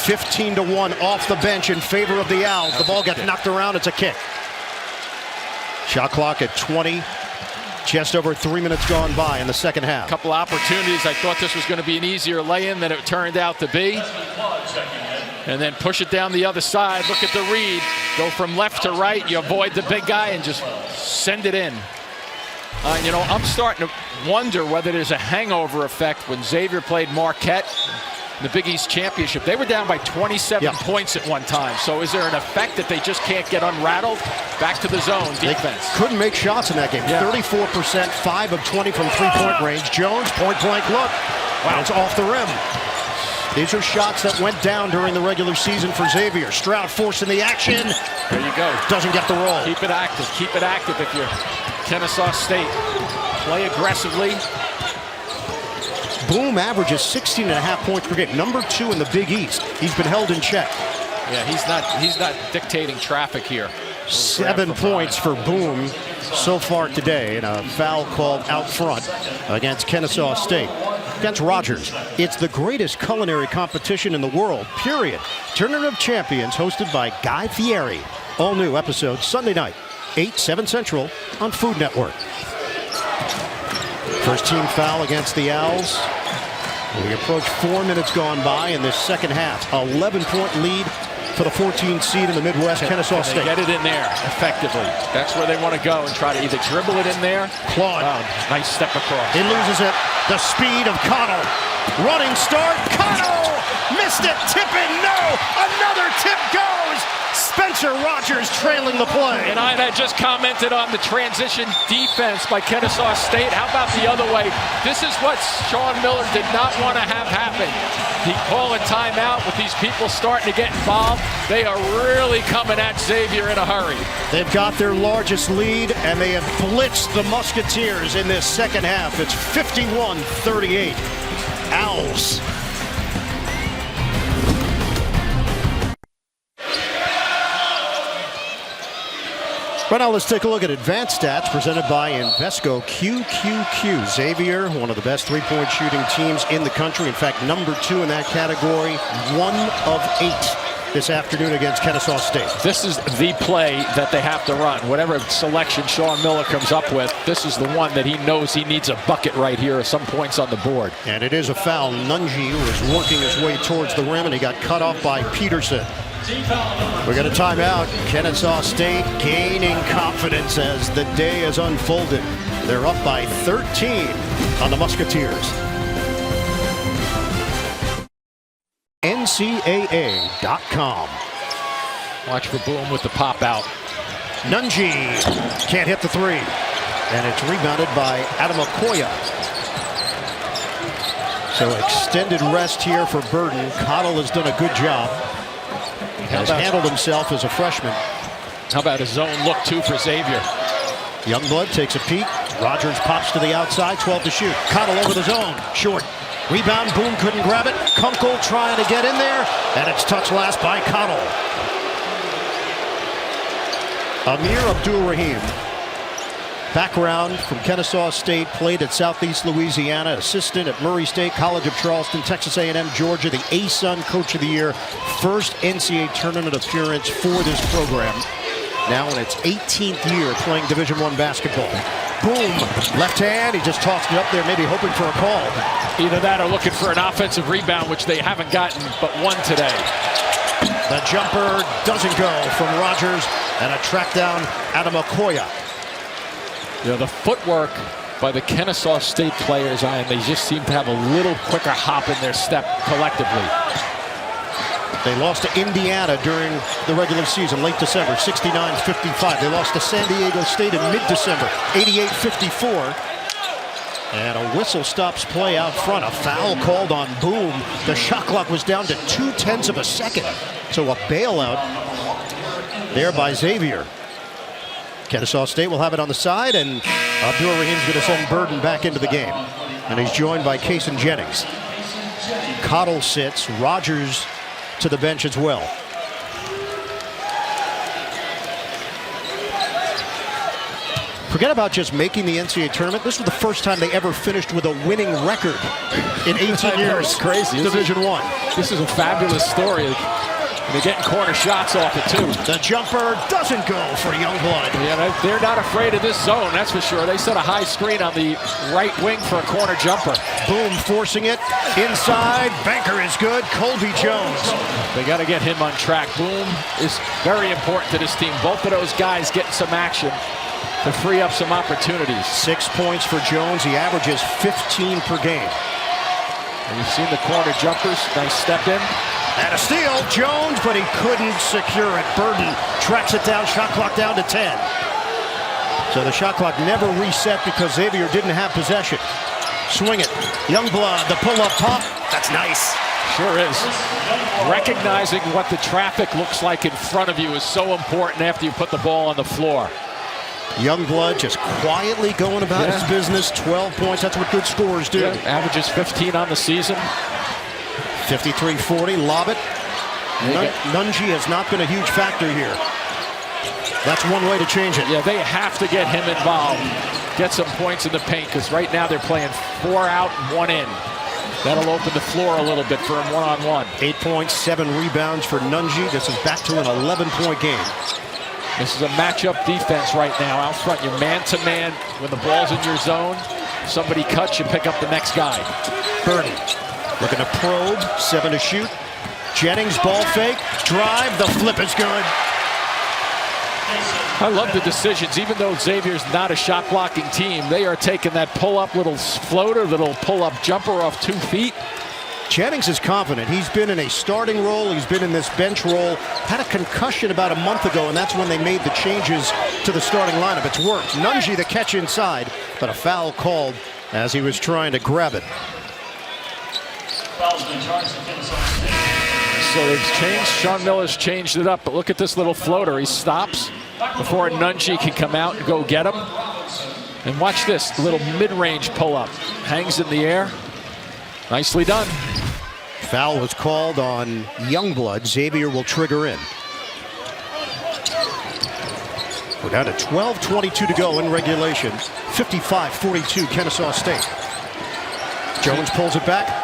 15-1 off the bench in favor of the Owls. The ball gets knocked around. It's a kick. Shot clock at 20. Just over 3 minutes gone by in the second half. Couple opportunities. I thought this was going to be an easier lay-in than it turned out to be. And then push it down the other side. Look at the read. Go from left to right. You avoid the big guy and just send it in. You know, I'm starting to wonder whether there's a hangover effect. When Xavier played Marquette in the Big East Championship, they were down by 27 points at one time. So is there an effect that they just can't get unrattled? Back to the zone defense. They couldn't make shots in that game. 34%, 5 of 20 from three-point range. Jones, point-blank look. Wow, it's off the rim. These are shots that went down during the regular season for Xavier. Stroud forcing the action. There you go. Doesn't get the roll. Keep it active. Keep it active if you're Kennesaw State. Play aggressively. Boom averages 16.5 points per game. Number 2 in the Big East. He's been held in check. Yeah, he's not dictating traffic here. 7 points for Boom so far today, and a foul called out front against Kennesaw State. Against Rogers. It's the greatest culinary competition in the world, period. Tournament of Champions hosted by Guy Fieri. All new episode Sunday night, 8, 7 Central on Food Network. First team foul against the Owls. We approach 4 minutes gone by in this second half. 11-point lead for the 14th seed in the Midwest, Kennesaw State. Get it in there effectively. That's where they want to go and try to either dribble it in there. Claude. Nice step across. He loses it. The speed of Cottle. Running start. Cottle missed it. Tip in. No. Another tip goes. Spencer Rogers trailing the play. And I had just commented on the transition defense by Kennesaw State. How about the other way? This is what Sean Miller did not want to have happen. He called a timeout with these people starting to get involved. They are really coming at Xavier in a hurry. They've got their largest lead, and they have blitzed the Musketeers in this second half. It's 51-38. Owls. Right now, let's take a look at advanced stats presented by Invesco QQQ. Xavier, one of the best three-point shooting teams in the country. In fact, number 2 in that category. 1 of 8 this afternoon against Kennesaw State. This is the play that they have to run. Whatever selection Sean Miller comes up with, this is the one that he knows he needs a bucket right here at some points on the board. And it is a foul. Nunji was working his way towards the rim, and he got cut off by Peterson. We're going to time out. Kennesaw State gaining confidence as the day has unfolded. They're up by 13 on the Musketeers. NCAA.com. Watch for Boom with the pop out. Nunji can't hit the 3. And it's rebounded by Adamakoya. So extended rest here for Burden. Cottle has done a good job. Has handled himself as a freshman. How about a zone look, too, for Xavier? Youngblood takes a peek. Rogers pops to the outside, 12 to shoot. Cottle over the zone, short. Rebound, Boom couldn't grab it. Kunkel trying to get in there, and it's touched last by Cottle. Amir Abdul-Rahim. Background from Kennesaw State, played at Southeast Louisiana, assistant at Murray State, College of Charleston, Texas A&M, Georgia, the ASUN Coach of the Year, first NCAA tournament appearance for this program. Now in its 18th year playing Division I basketball. Boom, left hand, he just tossed it up there, maybe hoping for a call. Either that or looking for an offensive rebound, which they haven't gotten but one today. The jumper doesn't go from Rogers, and a track down Adamakoya. You know, the footwork by the Kennesaw State players, they just seem to have a little quicker hop in their step collectively. They lost to Indiana during the regular season, late December, 69-55. They lost to San Diego State in mid-December, 88-54. And a whistle stops play out front. A foul called on Boom. The shot clock was down to 0.2 of a second. So a bailout there by Xavier. Kennesaw State will have it on the side, and Abdur-Rahim's going to send Burden back into the game. And he's joined by Kason Jennings. Cottle sits. Rogers to the bench as well. Forget about just making the NCAA tournament. This was the first time they ever finished with a winning record in 18 years. It's crazy. Division I. This is a fabulous story. They're getting corner shots off it, too. The jumper doesn't go for Youngblood. Yeah, they're not afraid of this zone, that's for sure. They set a high screen on the right wing for a corner jumper. Boom forcing it inside. Banker is good. Colby Jones. They got to get him on track. Boom is very important to this team. Both of those guys getting some action to free up some opportunities. 6 points for Jones. He averages 15 per game. And you've seen the corner jumpers. Nice step in. And a steal, Jones, but he couldn't secure it. Burden tracks it down, shot clock down to 10. So the shot clock never reset because Xavier didn't have possession. Swing it, Youngblood, the pull-up pop, that's nice. Sure is. Recognizing what the traffic looks like in front of you is so important after you put the ball on the floor. Youngblood just quietly going about his business, 12 points, that's what good scorers do. Averages 15 on the season. 53-40, lob it. Nunji has not been a huge factor here. That's one way to change it. Yeah, they have to get him involved. Get some points in the paint, because right now they're playing 4 out and 1 in. That'll open the floor a little bit for him one-on-one. 8 points, 7 rebounds for Nunji. This is back to an 11-point game. This is a matchup defense right now. Out front, you're man-to-man. When the ball's in your zone, somebody cuts, you pick up the next guy. Burden looking to probe, 7 to shoot. Jennings, ball fake, drive, the flip is good. I love the decisions. Even though Xavier's not a shot blocking team, they are taking that pull-up little floater, little pull-up jumper off 2 feet. Jennings is confident. He's been in a starting role. He's been in this bench role. Had a concussion about a month ago, and that's when they made the changes to the starting lineup. It's worked. Nunji the catch inside, but a foul called as he was trying to grab it. So they've changed. Sean Miller's changed it up, but look at this little floater. He stops before Nunji can come out and go get him. And watch this little mid-range pull-up. Hangs in the air. Nicely done. Foul was called on Youngblood. Xavier will trigger in. We're down to 12:22 to go in regulation. 55-42 Kennesaw State. Jones pulls it back.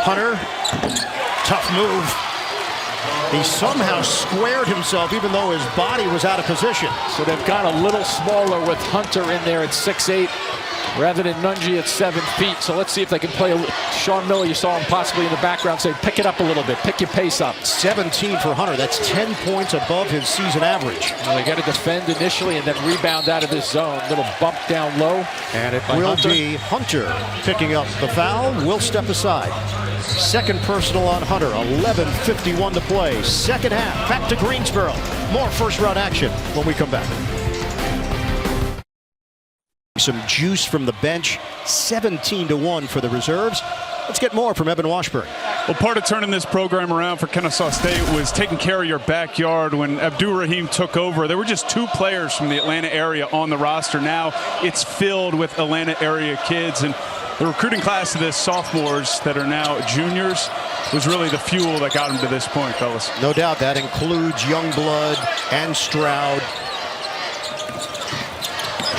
Hunter, tough move. He somehow squared himself even though his body was out of position. So they've got a little smaller with Hunter in there at 6'8", rather than Nunji at 7 feet. So let's see if they can play Sean Miller, you saw him possibly in the background, say pick it up a little bit, pick your pace up. 17 for Hunter, that's 10 points above his season average. Well, they got to defend initially and then rebound out of this zone. Little bump down low. And it will be Hunter picking up the foul, will step aside. Second personal on Hunter, 11:51 to play. Second half, back to Greensboro. More first round action when we come back. Some juice from the bench, 17-1 for the reserves. Let's get more from Evan Washburn. Well, part of turning this program around for Kennesaw State was taking care of your backyard. When Abdur-Rahim took over, there were just 2 players from the Atlanta area on the roster. Now it's filled with Atlanta area kids, and the recruiting class of the sophomores that are now juniors was really the fuel that got them to this point, fellas. No doubt that includes Youngblood and Stroud.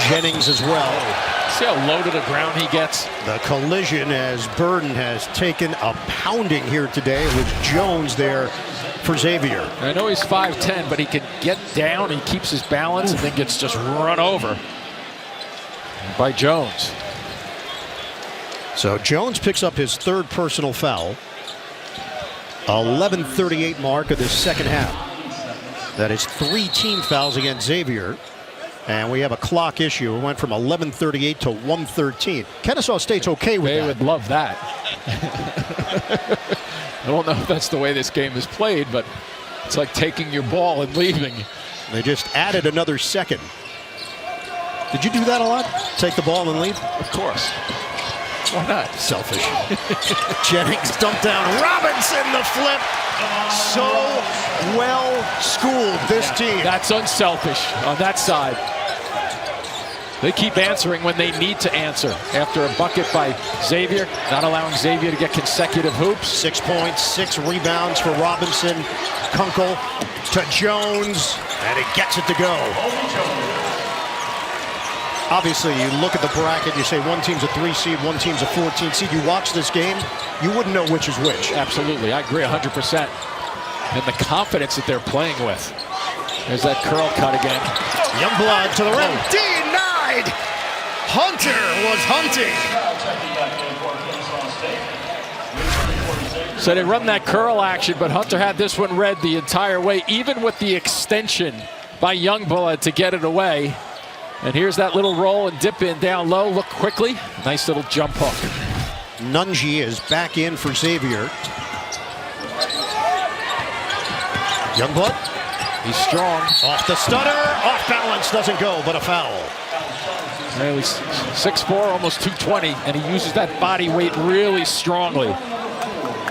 Jennings as well. See how low to the ground he gets? The collision as Burden has taken a pounding here today with Jones there for Xavier. I know he's 5'10", but he can get down, he keeps his balance, and then gets just run over by Jones. So Jones picks up his 3rd personal foul. 11:38 mark of this second half. That is 3 team fouls against Xavier. And we have a clock issue. It went from 11:38 to 1:13. Kennesaw State's okay with They that. would love that. I don't know if that's the way this game is played, but it's like taking your ball and leaving. They just added another second. Did you do that a lot? Take the ball and leave? Of course. Why not? Selfish. Jennings dumped down. Robinson the flip. So well schooled, this team. That's unselfish on that side. They keep answering when they need to answer. After a bucket by Xavier, not allowing Xavier to get consecutive hoops. 6 points, 6 rebounds for Robinson. Kunkel to Jones, and he gets it to go. Obviously, you look at the bracket, you say one team's a 3 seed, one team's a 14 seed. You watch this game, you wouldn't know which is which. Absolutely, I agree 100%. And the confidence that they're playing with. There's that curl cut again. Youngblood to the rim, denied! Hunter was hunting. So they run that curl action, but Hunter had this one read the entire way, even with the extension by Youngblood to get it away. And here's that little roll and dip in down low. Look quickly. Nice little jump hook. Nungi is back in for Xavier. Youngblood. He's strong. Off the stutter. Off balance. Doesn't go, but a foul. Well, he's 6'4", almost 220, and he uses that body weight really strongly.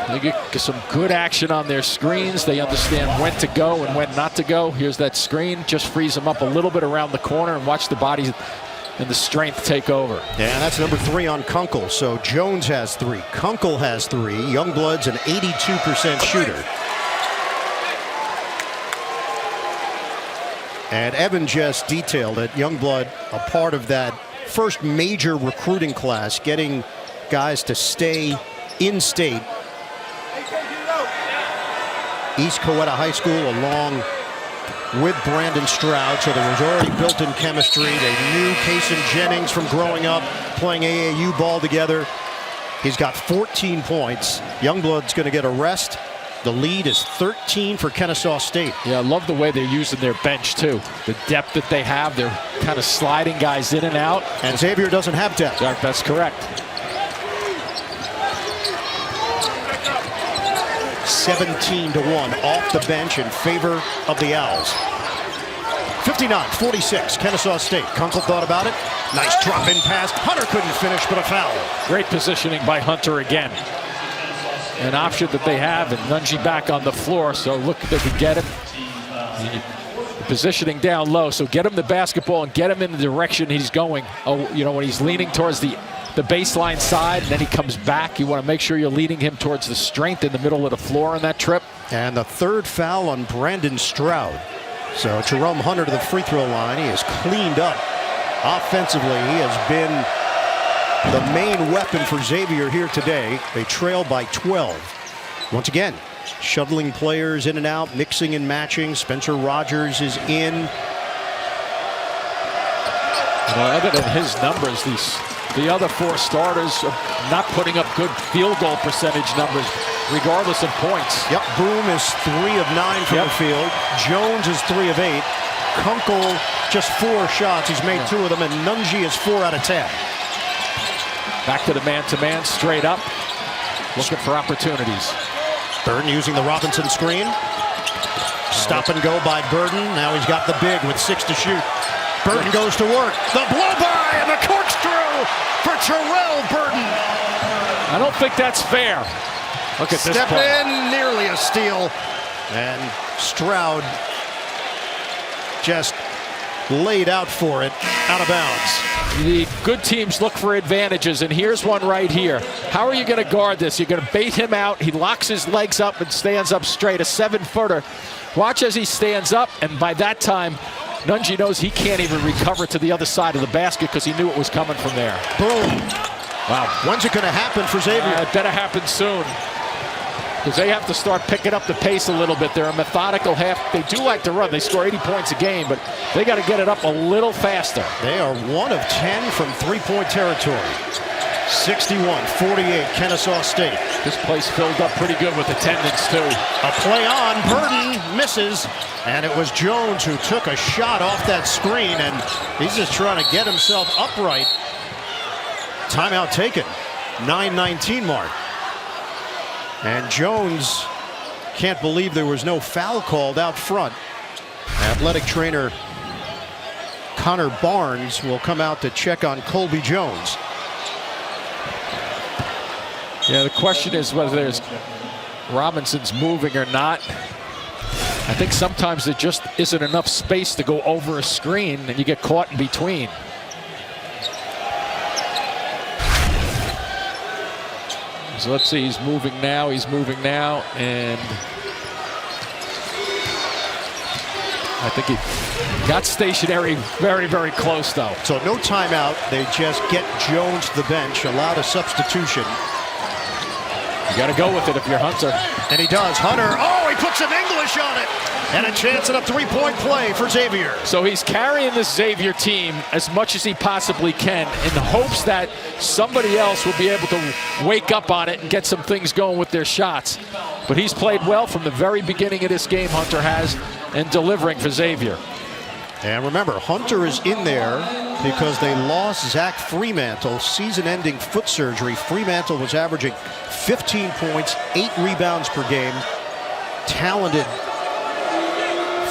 They get some good action on their screens. They understand when to go and when not to go. Here's that screen. Just frees them up a little bit around the corner and watch the body and the strength take over. Yeah, that's number 3 on Kunkel. So Jones has 3. Kunkel has 3. Youngblood's an 82% shooter. And Evan just detailed it. Youngblood, a part of that first major recruiting class, getting guys to stay in state. East Coweta High School along with Brandon Stroud, so there was already built-in chemistry. They knew Kason Jennings from growing up, playing AAU ball together. He's got 14 points. Youngblood's going to get a rest. The lead is 13 for Kennesaw State. Yeah, I love the way they're using their bench, too. The depth that they have, they're kind of sliding guys in and out. And Xavier doesn't have depth. That's correct. 17-1 off the bench in favor of the Owls. 59-46, Kennesaw State. Kunkel thought about it. Nice drop-in pass. Hunter couldn't finish, but a foul. Great positioning by Hunter again. An option that they have, and Nungi back on the floor, so look if they can get him. Positioning down low, so get him the basketball and get him in the direction he's going. Oh, you know, when he's leaning towards the baseline side, and then he comes back, you want to make sure you're leading him towards the strength in the middle of the floor on that trip. And the third foul on Brandon Stroud. So Jerome Hunter to the free throw line. He has cleaned up offensively. He has been the main weapon for Xavier here today. They trail by 12. Once again, shuttling players in and out, mixing and matching. Spencer Rogers is in. Well, other than his numbers, the other 4 starters are not putting up good field goal percentage numbers, regardless of points. Yep, Boom is 3 of 9 from the field. Jones is 3 of 8. Kunkel just 4 shots. He's made 2 of them, and Nungi is 4 out of 10. Back to the man-to-man, straight up, looking for opportunities. Burden using the Robinson screen. Stop and go by Burden. Now he's got the big with 6 to shoot. Burden goes to work. The blow-by and the corkscrew for Terrell Burden. I don't think that's fair. Look at this Step play. in, nearly a steal. And Stroud just laid out for it, out of bounds. The good teams look for advantages, and here's one right here. How are you going to guard this? You're going to bait him out. He locks his legs up and stands up straight, a 7-footer. Watch as he stands up, and by that time, Nungi knows he can't even recover to the other side of the basket because he knew it was coming from there. Boom. Wow. When's it going to happen for Xavier? It better happen soon, because they have to start picking up the pace a little bit. They're a methodical half. They do like to run. They score 80 points a game, but they got to get it up a little faster. They are 1 of 10 from 3-point territory. 61-48, Kennesaw State. This place filled up pretty good with attendance, too. A play on, Burden misses, and it was Jones who took a shot off that screen, and he's just trying to get himself upright. Timeout taken, 9:19 mark. And Jones can't believe there was no foul called out front. Athletic trainer Connor Barnes will come out to check on Colby Jones. Yeah, the question is whether there's Robinson's moving or not. I think sometimes there just isn't enough space to go over a screen and you get caught in between. So let's see, he's moving now, and I think he got stationary very, very close, though. So no timeout. They just get Jones to the bench, allowed a substitution. You got to go with it if you're Hunter. And he does. Hunter, oh, he puts some English on it. And a chance at a three-point play for Xavier. So he's carrying this Xavier team as much as he possibly can in the hopes that somebody else will be able to wake up on it and get some things going with their shots. But he's played well from the very beginning of this game, Hunter has, and delivering for Xavier. And remember, Hunter is in there because they lost Zach Fremantle, season-ending foot surgery. Fremantle was averaging 15 points, 8 rebounds per game. Talented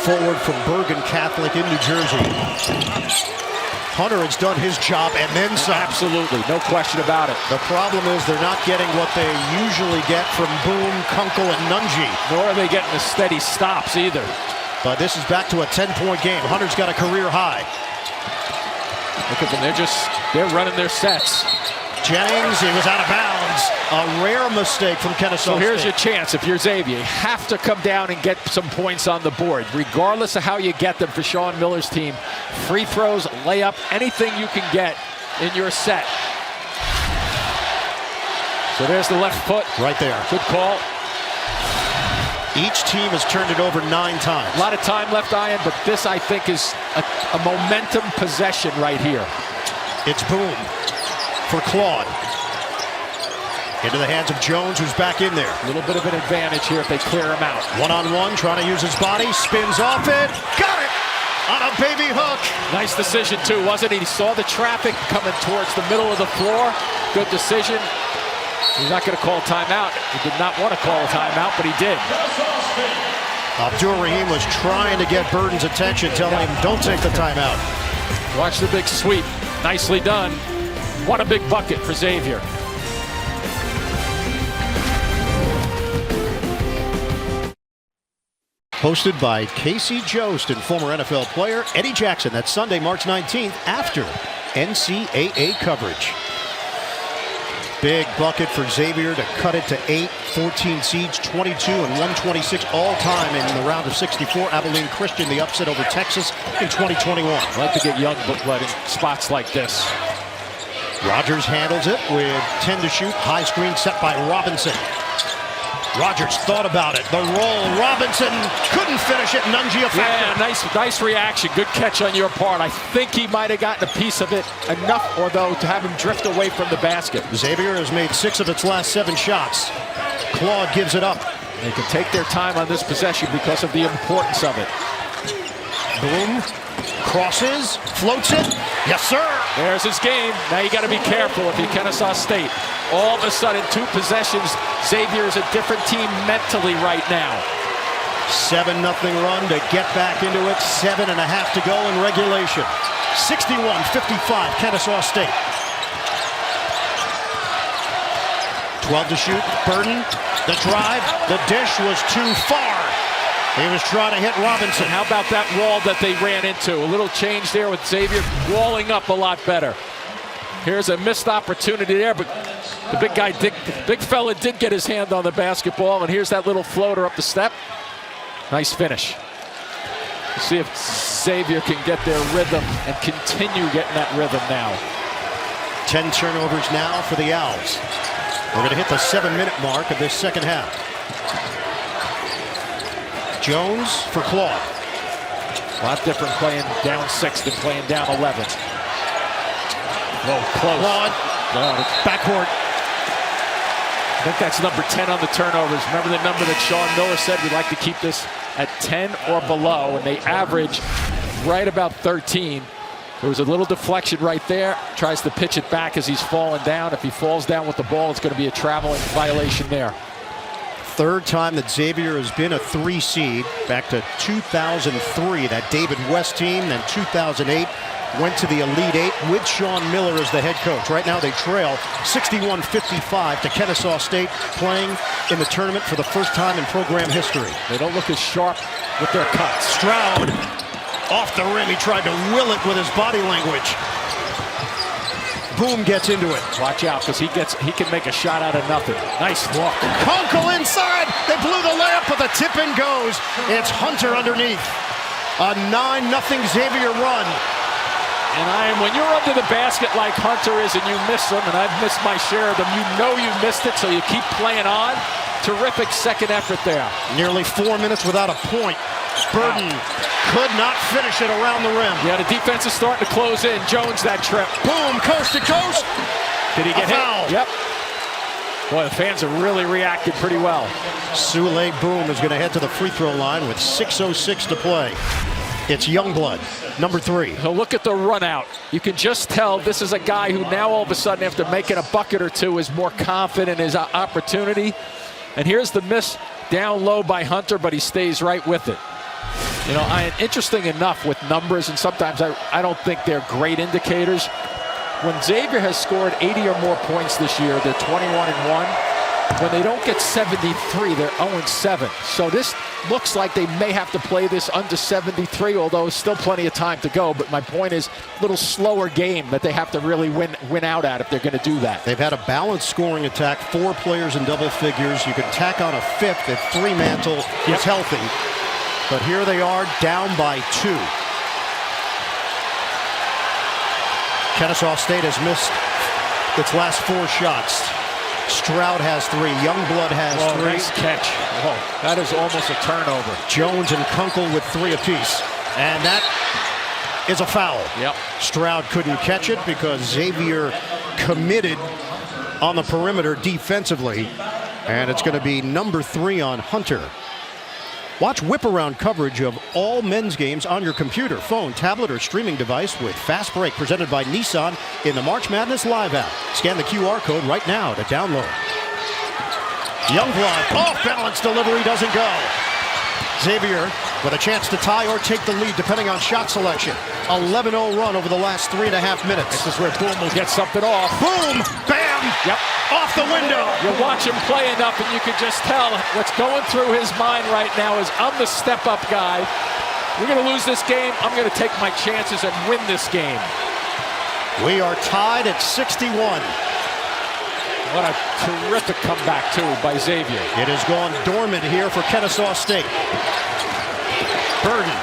forward from Bergen Catholic in New Jersey. Hunter has done his job and then some. Absolutely, no question about it. The problem is they're not getting what they usually get from Boom, Kunkel, and Nunji. Nor are they getting the steady stops either. But this is back to a 10-point game. Hunter's got a career high. Look at them, they're running their sets. Jennings, he was out of bounds. A rare mistake from Kennesaw So here's State. your chance if you're Xavier. You have to come down and get some points on the board, regardless of how you get them for Sean Miller's team. Free throws, layup, anything you can get in your set. So there's the left foot. Right there. Good call. Each team has turned it over 9 times. A lot of time left, Ian, but this, I think, is a momentum possession right here. It's Boom for Claude. Into the hands of Jones, who's back in there. A little bit of an advantage here if they clear him out. One-on-one, trying to use his body, spins off it, got it on a baby hook. Nice decision, too, wasn't he? He saw the traffic coming towards the middle of the floor. Good decision. He's not going to call timeout. He did not want to call a timeout, but he did. Abdul Rahim was trying to get Burden's attention, telling him, don't take the timeout. Watch the big sweep. Nicely done. What a big bucket for Xavier. Hosted by Casey Jost and former NFL player Eddie Jackson. That's Sunday, March 19th, after NCAA coverage. Big bucket for Xavier to cut it to 8, 14 seeds, 22 and 126 all-time in the round of 64. Abilene Christian, the upset over Texas in 2021. I like to get young blood in spots like this. Rogers handles it with 10 to shoot. High screen set by Robinson. Rogers thought about it. The roll. Robinson couldn't finish it. Nunji a factor. Yeah, nice reaction. Good catch on your part. I think he might have gotten a piece of it enough, although, to have him drift away from the basket. Xavier has made 6 of its last 7 shots. Claude gives it up. They can take their time on this possession because of the importance of it. Boom. Crosses. Floats it. Yes, sir. There's his game. Now you got to be careful if you're Kennesaw State. All of a sudden, 2 possessions. Xavier is a different team mentally right now. 7-0 run to get back into it. 7.5 to go in regulation. 61-55, Kennesaw State. 12 to shoot. Burden. The drive. The dish was too far. He was trying to hit Robinson. And how about that wall that they ran into? A little change there with Xavier walling up a lot better. Here's a missed opportunity there, but the big fella did get his hand on the basketball, and here's that little floater up the step. Nice finish. Let's see if Xavier can get their rhythm and continue getting that rhythm now. 10 turnovers now for the Owls. We're going to hit the 7-minute mark of this second half. Jones for Claude. A lot different playing down 6 than playing down 11. Whoa, close. Claude Backcourt. I think that's number 10 on the turnovers. Remember the number that Sean Miller said we'd like to keep this at 10 or below, and they average right about 13. There was a little deflection right there. Tries to pitch it back as he's falling down. If he falls down with the ball, it's going to be a traveling violation there. Third time that Xavier has been a 3 seed. Back to 2003, that David West team, then 2008. Went to the Elite Eight with Sean Miller as the head coach. Right now they trail 61-55 to Kennesaw State, playing in the tournament for the first time in program history. They don't look as sharp with their cuts. Stroud off the rim. He tried to will it with his body language. Boom gets into it. Watch out, because he can make a shot out of nothing. Nice look. Kunkel inside. They blew the layup, but the tip in goes. It's Hunter underneath. A 9-0 Xavier run. And when you're under the basket like Hunter is and you miss them, and I've missed my share of them, you know you missed it, so you keep playing on. Terrific second effort there. Nearly 4 minutes without a point. Burden could not finish it around the rim. Yeah, the defense is starting to close in. Jones that trip. Boom, coast to coast. Did he get hit? Foul. Yep. Boy, the fans have really reacted pretty well. Sule Boom is going to head to the free throw line with 6:06 to play. It's Youngblood, number 3. So look at the run out. You can just tell this is a guy who now all of a sudden, after making a bucket or two, is more confident in his opportunity. And here's the miss down low by Hunter, but he stays right with it. You know, interesting enough with numbers, and sometimes I don't think they're great indicators. When Xavier has scored 80 or more points this year, they're 21-1. When they don't get 73, they're 0-7. So this looks like they may have to play this under 73, although still plenty of time to go. But my point is, a little slower game that they have to really win out at if they're going to do that. They've had a balanced scoring attack, 4 players in double figures. You can tack on a 5th if Fremantle is healthy. But here they are, down by 2. Kennesaw State has missed its last 4 shots. Stroud has 3. Youngblood has 3. Nice catch. Whoa, that is almost a turnover. Jones and Kunkel with 3 apiece. And that is a foul. Yep. Stroud couldn't catch it because Xavier committed on the perimeter defensively. And it's going to be number 3 on Hunter. Watch whip-around coverage of all men's games on your computer, phone, tablet, or streaming device with Fast Break, presented by Nissan in the March Madness Live app. Scan the QR code right now to download. Youngblood, off-balance delivery, doesn't go. Xavier with a chance to tie or take the lead, depending on shot selection. 11-0 run over the last 3.5 minutes. This is where Boom will get something off. Boom! Bam! Yep. Off the window. You watch him play enough, and you can just tell what's going through his mind right now is, I'm the step-up guy. We're going to lose this game. I'm going to take my chances and win this game. We are tied at 61. What a terrific comeback, too, by Xavier. It has gone dormant here for Kennesaw State. Burden.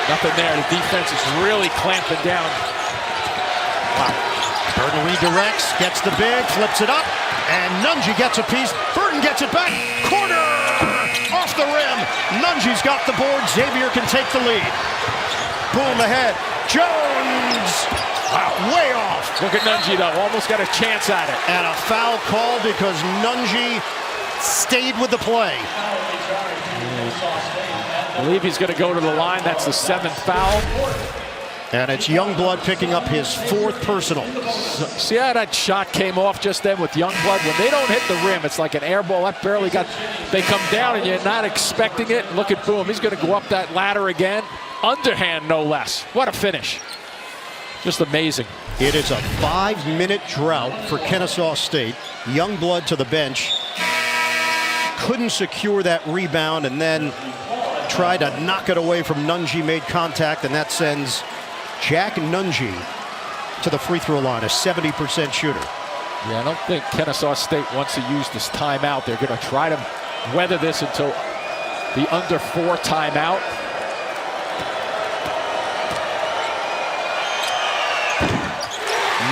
Nothing there. The defense is really clamping down. Wow. Burden redirects, gets the big, flips it up, and Nunge gets a piece. Burden gets it back. Corner! Off the rim. Nunge's got the board. Xavier can take the lead. Boom ahead. Jones! Wow, way off. Look at Nunge, though. Almost got a chance at it. And a foul call because Nunge stayed with the play. I believe he's going to go to the line. That's the 7th foul. And it's Youngblood picking up his 4th personal. See how that shot came off just then with Youngblood? When they don't hit the rim, it's like an air ball. That barely got, they come down and you're not expecting it. Look at Boom. He's going to go up that ladder again. Underhand, no less. What a finish. Just amazing. It is a 5-minute drought for Kennesaw State. Youngblood to the bench. Couldn't secure that rebound and then tried to knock it away from Nunge, made contact, and that sends Jack Nunge to the free throw line, a 70% shooter. Yeah, I don't think Kennesaw State wants to use this timeout. They're going to try to weather this until the under 4 timeout.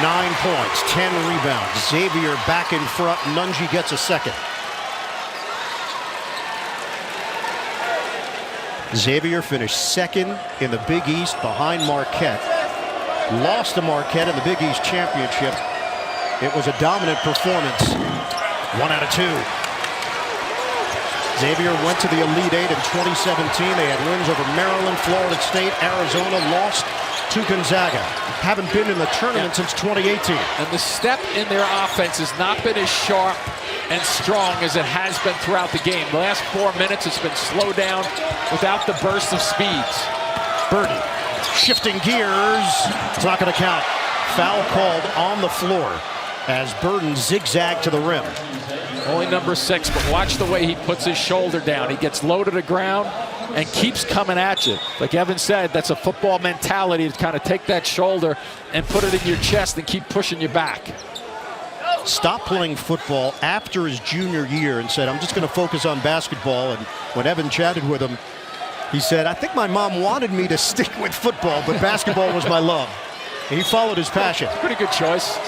Nine points, 10 rebounds. Xavier back in front. Nunge gets a second. Xavier finished 2nd in the Big East behind Marquette. Lost to Marquette in the Big East Championship. It was a dominant performance. 1 out of 2. Xavier went to the Elite Eight in 2017. They had wins over Maryland, Florida State, Arizona, lost to Gonzaga. Haven't been in the tournament since 2018. And the step in their offense has not been as sharp and strong as it has been throughout the game. The last 4 minutes, it's been slowed down without the burst of speeds. Burden shifting gears. It's not going to count. Foul called on the floor as Burden zigzagged to the rim. Only number 6, but watch the way he puts his shoulder down. He gets low to the ground and keeps coming at you. Like Evan said, that's a football mentality to kind of take that shoulder and put it in your chest and keep pushing you back. Stopped playing football after his junior year and said, I'm just going to focus on basketball. And when Evan chatted with him, he said, I think my mom wanted me to stick with football, but basketball was my love. And he followed his passion. Pretty good choice.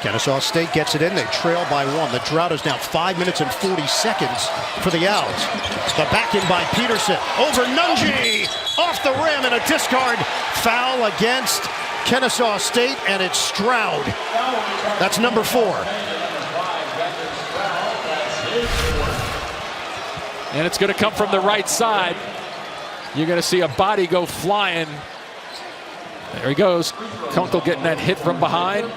Kennesaw State gets it in. They trail by 1. The drought is now 5 minutes and 40 seconds for the Owls. The back in by Peterson. Over Nunji. Off the rim and a discard. Foul against Kennesaw State, and it's Stroud. That's number 4. And it's going to come from the right side. You're going to see a body go flying. There he goes. Kunkel getting that hit from behind.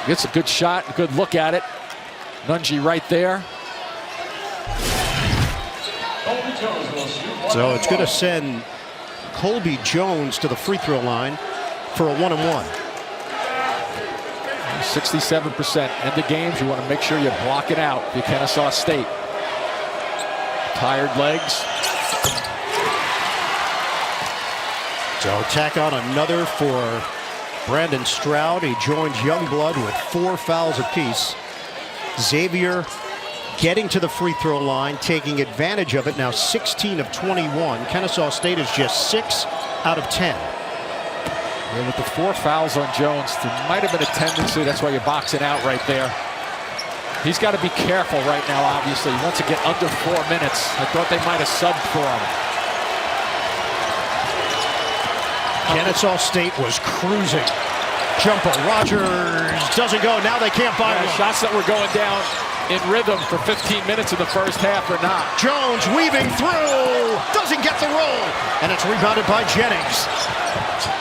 Gets a good shot, a good look at it. Nunji right there. So it's going to send Colby Jones to the free throw line for a 1-and-1. 67% in the games. You want to make sure you block it out for Kennesaw State. Tired legs. So tack on another for Brandon Stroud. He joins Youngblood with 4 fouls apiece. Xavier getting to the free throw line, taking advantage of it. Now 16 of 21. Kennesaw State is just 6 out of 10. And with the 4 fouls on Jones, there might have been a tendency. That's why you're boxing out right there. He's got to be careful right now, obviously. He wants to get under 4 minutes. I thought they might have subbed for him. Kennesaw State was cruising. Jumper, Rogers doesn't go. Now they can't buy one. Shots that were going down in rhythm for 15 minutes in the first half or not. Jones weaving through. Doesn't get the roll. And it's rebounded by Jennings.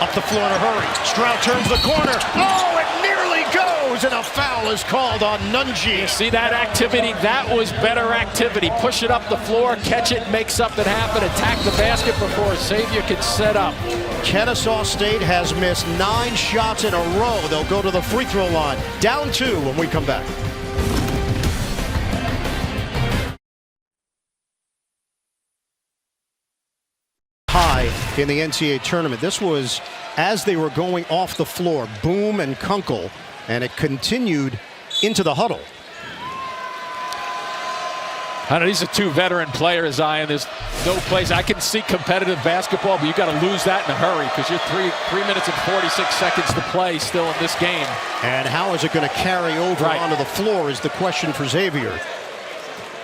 Up the floor in a hurry. Stroud turns the corner. Oh, it nearly goes. And a foul is called on Nunji. You see that activity? That was better activity. Push it up the floor, catch it, make something happen, attack the basket before Xavier can set up. Kennesaw State has missed 9 shots in a row. They'll go to the free throw line. Down 2 when we come back. High in the NCAA tournament. This was as they were going off the floor. Boom and Kunkel. And it continued into the huddle. I know these are 2 veteran players, Zion. There's no place. I can see competitive basketball, but you got to lose that in a hurry because you're 3 minutes and 46 seconds to play still in this game. And how is it going to carry over onto the floor is the question for Xavier.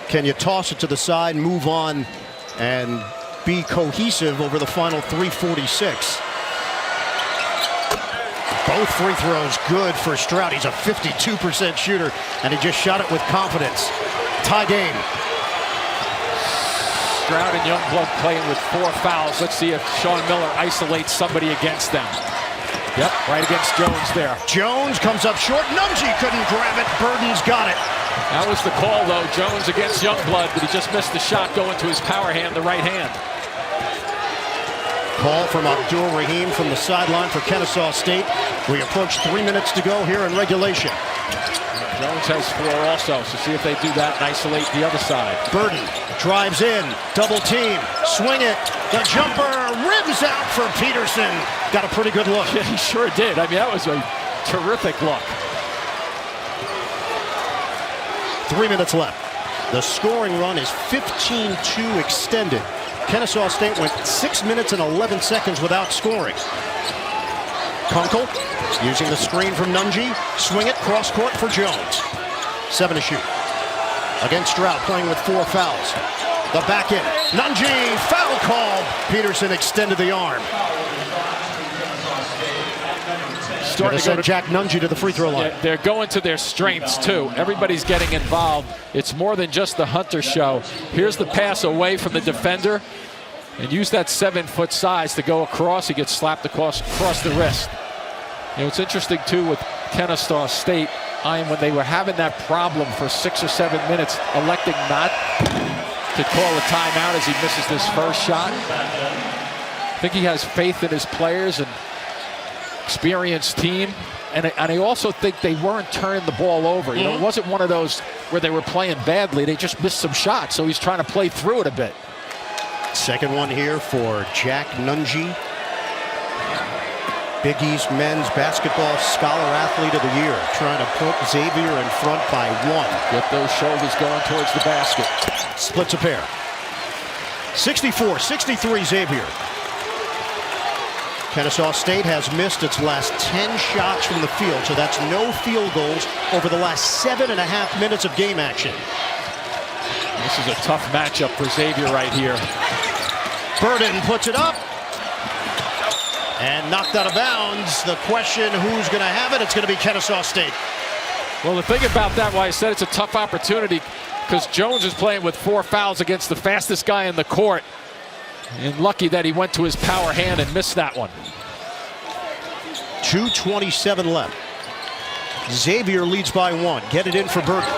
Can you toss it to the side, move on, and be cohesive over the final 3:46? Both free throws good for Stroud. He's a 52% shooter, and he just shot it with confidence. Tie game. Stroud and Youngblood playing with 4 fouls. Let's see if Sean Miller isolates somebody against them. Yep, right against Jones there. Jones comes up short. Nunji couldn't grab it. Burden's got it. That was the call, though. Jones against Youngblood, but he just missed the shot going to his power hand, the right hand. Call from Abdul Rahim from the sideline for Kennesaw State. We approach 3 minutes to go here in regulation. Jones has 4 also, so see if they do that and isolate the other side. Burden drives in, double team, swing it, the jumper, rims out for Peterson. Got a pretty good look. Yeah, he sure did. I mean, that was a terrific look. 3 minutes left. The scoring run is 15-2 extended. Kennesaw State went 6 minutes and 11 seconds without scoring. Kunkel using the screen from Nunji. Swing it cross court for Jones. 7 to shoot. Against Stroud playing with 4 fouls. The back end. Nunji foul called. Peterson extended the arm. starting to go to Jack Nungy to the free throw line. Yeah, they're going to their strengths too. Everybody's getting involved. It's more than just the Hunter show. Here's the pass away from the defender, and use that 7-foot size to go across. He gets slapped across the wrist. You know, it's interesting too with Kennesaw State, when they were having that problem for 6 or 7 minutes, electing not to call a timeout as he misses this first shot. I think he has faith in his players and experienced team. And I also think they weren't turning the ball over. You know, it wasn't one of those where they were playing badly. They just missed some shots, so he's trying to play through it a bit. Second one here for Jack Nungy. Big East men's basketball scholar athlete of the year, trying to put Xavier in front by 1. Get those shoulders going towards the basket. Splits a pair. 64-63 Xavier. Kennesaw State has missed its last 10 shots from the field, so that's no field goals over the last 7.5 minutes of game action. This is a tough matchup for Xavier right here. Burden puts it up. And knocked out of bounds. The question, who's going to have it? It's going to be Kennesaw State. Well, the thing about that, why I said it's a tough opportunity, because Jones is playing with 4 fouls against the fastest guy in the court. And lucky that he went to his power hand and missed that one. 2:27 left. Xavier leads by 1. Get it in for Burden.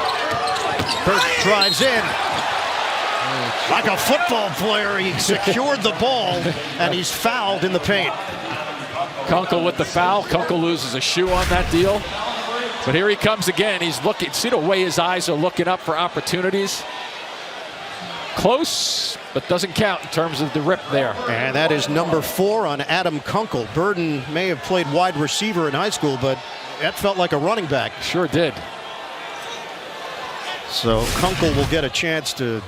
Burden drives in. Like a football player, he secured the ball, and he's fouled in the paint. Kunkel with the foul. Kunkel loses a shoe on that deal. But here he comes again. He's looking. See the way his eyes are looking up for opportunities. Close, but doesn't count in terms of the rip there. And that is number 4 on Adam Kunkel. Burden may have played wide receiver in high school, but that felt like a running back. Sure did. So Kunkel will get a chance to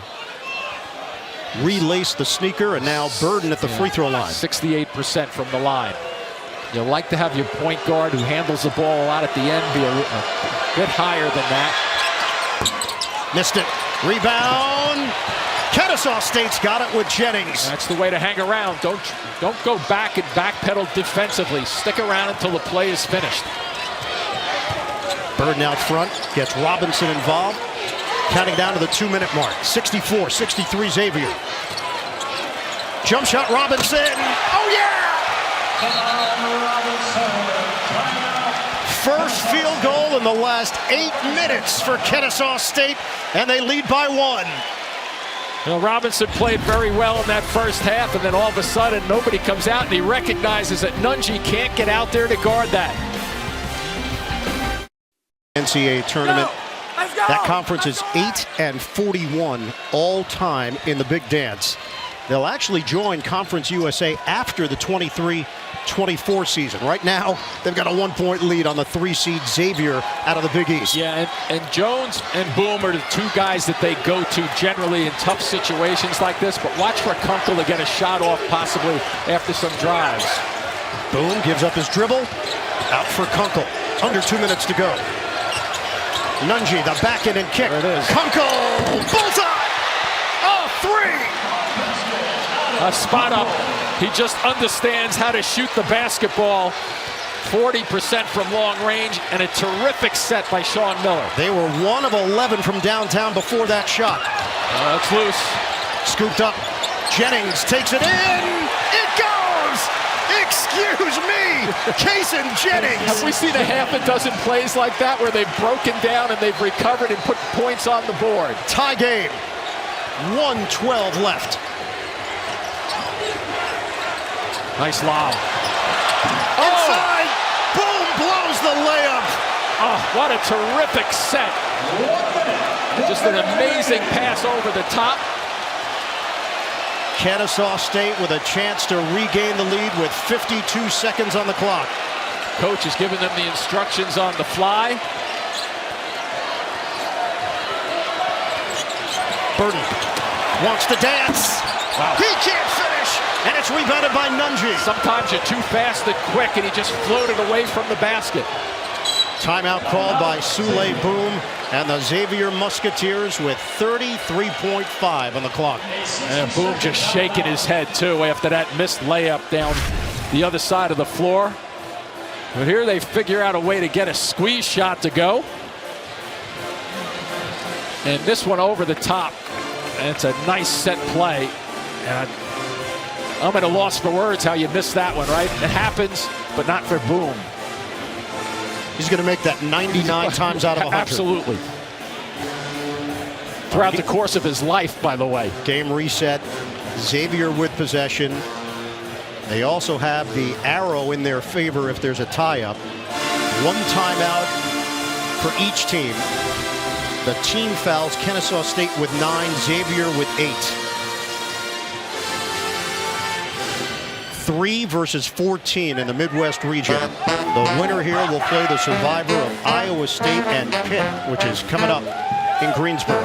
relace the sneaker, and now Burden at the free throw line. 68% from the line. You like to have your point guard who handles the ball a lot at the end be a bit higher than that. Missed it. Rebound. Kennesaw State's got it with Jennings. That's the way to hang around. Don't go back and backpedal defensively. Stick around until the play is finished. Burden out front, gets Robinson involved. Counting down to the 2-minute mark. 64-63 Xavier. Jump shot Robinson. Oh yeah! First field goal in the last 8 minutes for Kennesaw State, and they lead by 1. You know, Robinson played very well in that first half, and then all of a sudden nobody comes out, and he recognizes that Nungy can't get out there to guard that. NCAA tournament. That conference is 8-41 all time in the Big Dance. They'll actually join Conference USA after the 23-24 season. Right now, they've got a 1-point lead on the 3-seed Xavier out of the Big East. Yeah, and Jones and Boom are the 2 guys that they go to generally in tough situations like this. But watch for Kunkel to get a shot off possibly after some drives. Boom gives up his dribble. Out for Kunkel. Under 2 minutes to go. Nungy, the back end and kick. There it is. Kunkel, bullseye! Oh, 3! A spot up. He just understands how to shoot the basketball. 40% from long range, and a terrific set by Sean Miller. They were 1 of 11 from downtown before that shot. That's loose. Scooped up. Jennings takes it in. It goes! Excuse me! Kason Jennings! Have we seen a half a dozen plays like that where they've broken down and they've recovered and put points on the board? Tie game. 1:12 left. Nice lob. Inside! Boom! Blows the layup! Oh, what a terrific set. Just an amazing pass over the top. Kennesaw State with a chance to regain the lead with 52 seconds on the clock. Coach is giving them the instructions on the fly. Burden wants to dance. Wow. He can't finish, and it's rebounded by Nungy. Sometimes you're too fast and quick, and he just floated away from the basket. Timeout called by Sule Boom and the Xavier Musketeers with 33.5 on the clock. And Boom just shaking his head, too, after that missed layup down the other side of the floor. But here they figure out a way to get a squeeze shot to go. And this one over the top. And it's a nice set play. And I'm at a loss for words how you missed that one, right? It happens, but not for Boom. He's going to make that 99 times out of 100. Absolutely. Throughout the course of his life, by the way. Game reset. Xavier with possession. They also have the arrow in their favor if there's a tie-up. One timeout for each team. The team fouls Kennesaw State with 9, Xavier with 8. 3 versus 14 in the Midwest region. The winner here will play the survivor of Iowa State and Pitt, which is coming up in Greensboro.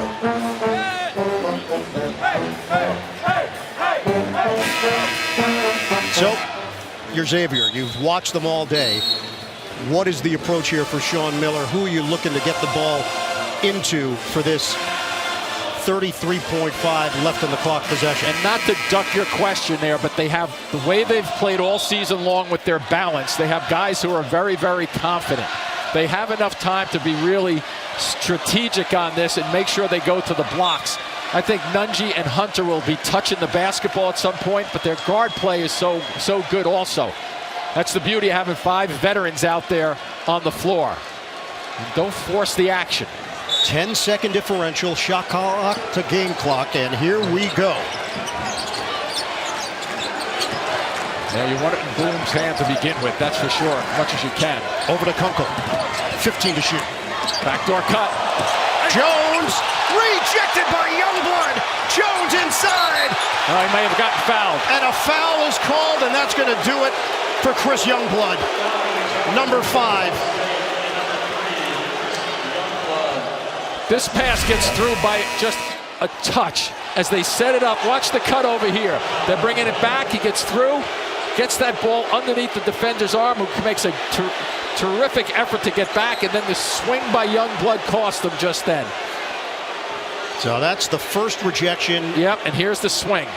So, you're Xavier. You've watched them all day. What is the approach here for Sean Miller? Who are you looking to get the ball into for this 33.5 left in the clock possession? And not to duck your question there, but they have the way they've played all season long with their balance. They have guys who are very, very confident. They have enough time to be really strategic on this and make sure they go to the blocks. I think Nunji and Hunter will be touching the basketball at some point, but their guard play is so good also. That's the beauty of having 5 veterans out there on the floor. And don't force the action. 10-second differential, shot clock to game clock, and here we go. Yeah, you want it in Boom's hand to begin with, that's for sure, as much as you can. Over to Kunkel, 15 to shoot. Backdoor cut. Jones, rejected by Youngblood. Jones inside. Oh, he may have gotten fouled. And a foul is called, and that's going to do it for Chris Youngblood, number 5. This pass gets through by just a touch as they set it up. Watch the cut over here. They're bringing it back. He gets through, gets that ball underneath the defender's arm, who makes a terrific effort to get back, and then the swing by Youngblood cost them just then. So that's the first rejection. Yep, and here's the swing.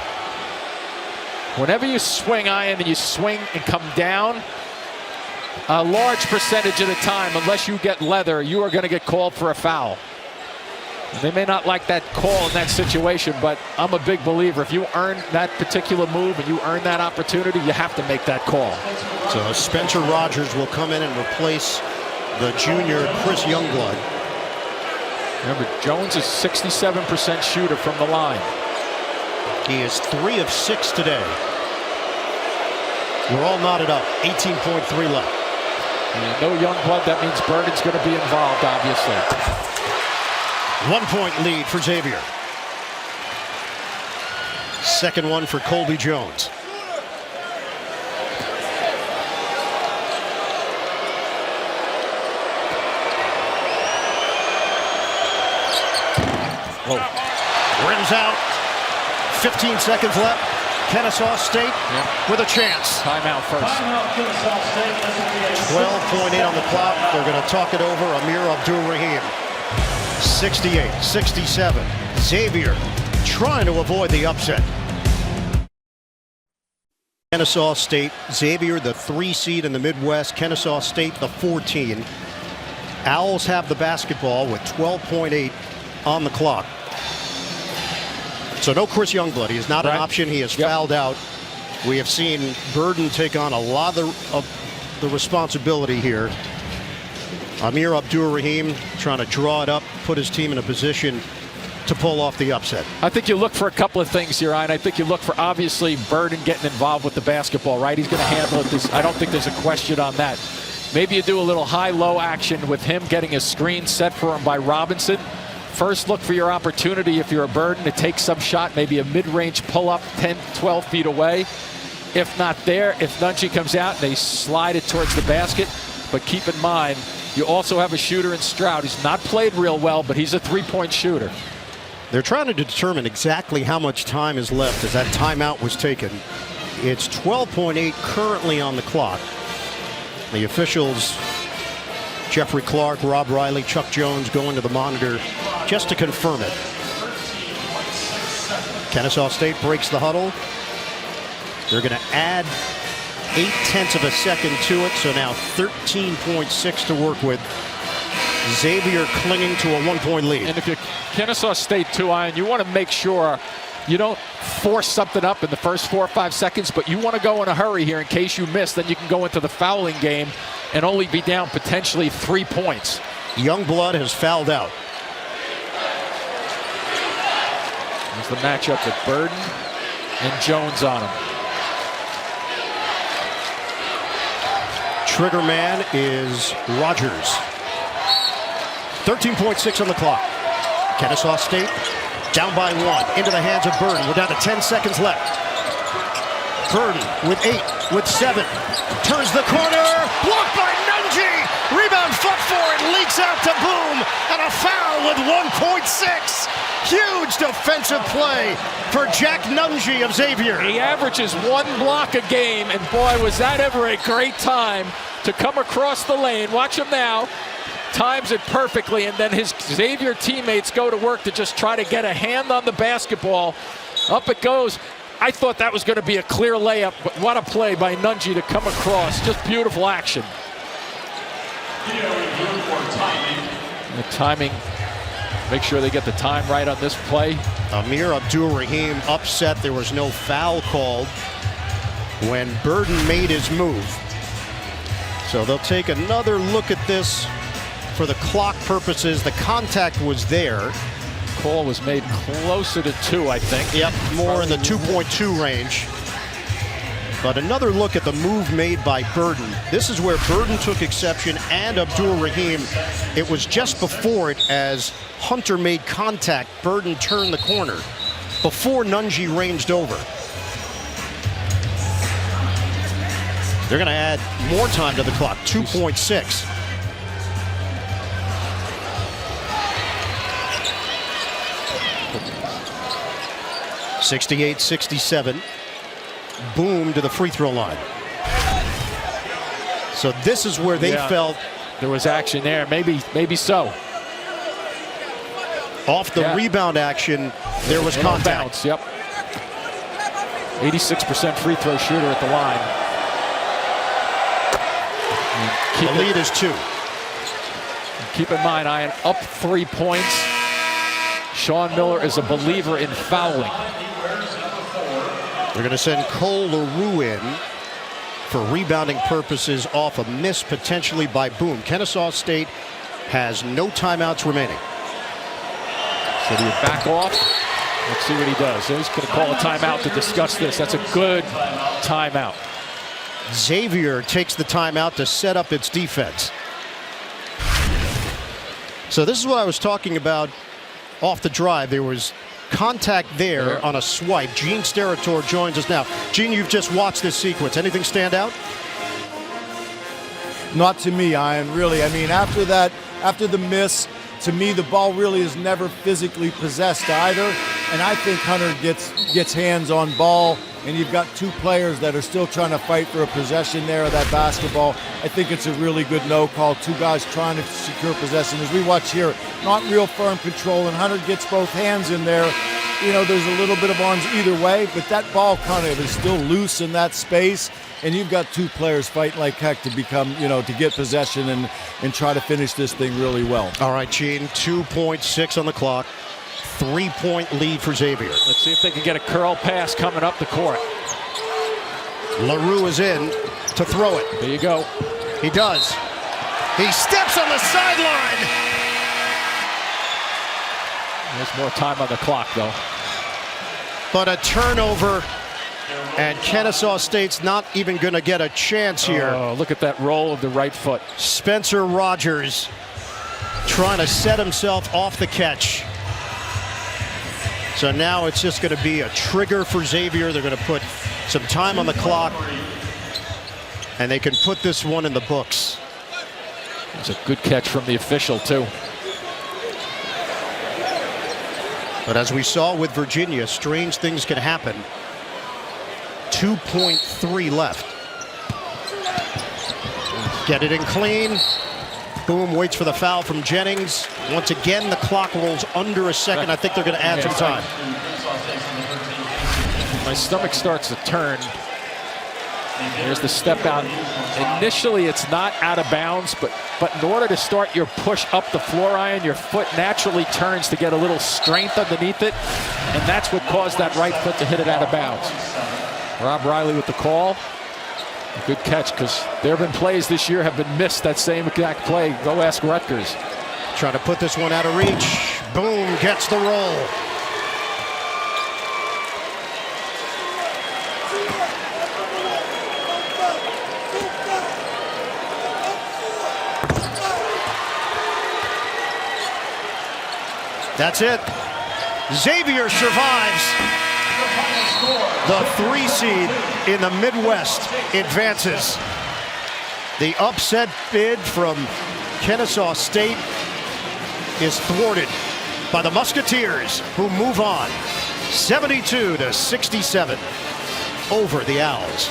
Whenever you swing iron and you swing and come down, a large percentage of the time, unless you get leather, you are going to get called for a foul. They may not like that call in that situation, but I'm a big believer. If you earn that particular move and you earn that opportunity, you have to make that call. So Spencer Rogers will come in and replace the junior Chris Youngblood. Remember, Jones is 67% shooter from the line. He is 3 of 6 today. We're all knotted up. 18.3 left. And no Youngblood, that means Burden's going to be involved, obviously. 1-point lead for Xavier. Second one for Colby Jones. Whoa. Rims out. 15 seconds left. Kennesaw State with a chance. Timeout first. 12.8 on the clock. They're going to talk it over. Amir Abdul-Rahim. 68-67. Xavier trying to avoid the upset. Kennesaw State. Xavier, the 3 seed in the Midwest. Kennesaw State, the 14. Owls have the basketball with 12.8 on the clock. So no Chris Youngblood. He is not an option. He is fouled out. We have seen Burden take on a lot of the responsibility here. Amir Abdul-Rahim trying to draw it up, put his team in a position to pull off the upset. I think you look for a couple of things here, Ryan. I think you look for, obviously, Burden getting involved with the basketball, right? He's going to handle it. I don't think there's a question on that. Maybe you do a little high-low action with him getting a screen set for him by Robinson. First, look for your opportunity if you're a Burden to take some shot, maybe a mid-range pull-up 10, 12 feet away. If not there, if Nunji comes out, they slide it towards the basket. But keep in mind, you also have a shooter in Stroud. He's not played real well, but he's a 3-point shooter. They're trying to determine exactly how much time is left as that timeout was taken. It's 12.8 currently on the clock. The officials, Jeffrey Clark, Rob Riley, Chuck Jones, going to the monitor just to confirm it. Kennesaw State breaks the huddle. They're going to add 0.8 of a second to it, so now 13.6 to work with. Xavier clinging to a 1-point lead. And if you're Kennesaw State too, Ian, you want to make sure you don't force something up in the first 4 or 5 seconds, but you want to go in a hurry here in case you miss. Then you can go into the fouling game and only be down potentially 3 points. Youngblood has fouled out. There's the matchup with Burden and Jones on him. Trigger man is Rogers. 13.6 on the clock. Kennesaw State down by 1. Into the hands of Burden. We're down to 10 seconds left. Burden with 8, with 7. Turns the corner. Blocked by Nunji. Rebound fought for it. Leaks out to Boom. And a foul with 1.6. Huge defensive play for Jack Nunji of Xavier. He averages 1 block a game, and boy, was that ever a great time to come across the lane. Watch him now. Times it perfectly, and then his Xavier teammates go to work to just try to get a hand on the basketball. Up it goes. I thought that was going to be a clear layup, but what a play by Nunji to come across. Just beautiful action. The timing, make sure they get the time right on this play. Amir Abdul-Rahim upset. There was no foul called when Burden made his move. So they'll take another look at this for the clock purposes. The contact was there. Call was made closer to 2, I think. Yep, more in the 2.2 range. But another look at the move made by Burden. This is where Burden took exception and Abdul-Rahim. It was just before it as Hunter made contact. Burden turned the corner before Nunji ranged over. They're going to add more time to the clock, 2.6. (68-67). Boom to the free throw line. So this is where they felt there was action there. Maybe so. Off the rebound action, there was contact. Bounce, yep. 86% free throw shooter at the line. The lead is 2. Keep in mind, Ian, up 3 points. Sean Miller is a believer in fouling. They're going to send Cole LaRue in for rebounding purposes off a miss potentially by Boom. Kennesaw State has no timeouts remaining. So do you back off? Let's see what he does. He's going to call a timeout to discuss this. That's a good timeout. Xavier takes the timeout to set up its defense. So this is what I was talking about off the drive. There was contact there on a swipe. Gene Sterator joins us now. Gene, you've just watched this sequence. Anything stand out? Not to me, Ian, really. I mean, after that, after the miss, to me, the ball really is never physically possessed either. And I think Hunter gets hands on ball, and you've got 2 players that are still trying to fight for a possession there of that basketball. I think it's a really good no call. 2 guys trying to secure possession. As we watch here, not real firm control, and Hunter gets both hands in there. You know, there's a little bit of arms either way, but that ball kind of is still loose in that space, and you've got 2 players fighting like heck to become, you know, to get possession and try to finish this thing really well. All right, Gene, 2.6 on the clock. 3-point lead for Xavier. Let's see if they can get a curl pass coming up the court. LaRue is in to throw it. There you go. He does. He steps on the sideline. There's more time on the clock, though. But a turnover, and Kennesaw State's not even going to get a chance here. Oh, look at that roll of the right foot. Spencer Rogers trying to set himself off the catch. So now it's just going to be a trigger for Xavier. They're going to put some time on the clock, and they can put this one in the books. It's a good catch from the official, too. But as we saw with Virginia, strange things can happen. 2.3 left. Get it in clean. Boom waits for the foul from Jennings. Once again, the clock rolls under a second. I think they're going to add some time. My stomach starts to turn Here's the step out. Initially, it's not out of bounds, but in order to start your push up the floor iron, your foot naturally turns to get a little strength underneath it, and that's what caused that right foot to hit it out of bounds. Rob Riley with the call. A good catch, because there have been plays this year have been missed, that same exact play. Go ask Rutgers. Trying to put this one out of reach. Boom, gets the roll. That's it. Xavier survives. The 3 seed in the Midwest advances. The upset bid from Kennesaw State is thwarted by the Musketeers, who move on 72-67 over the Owls.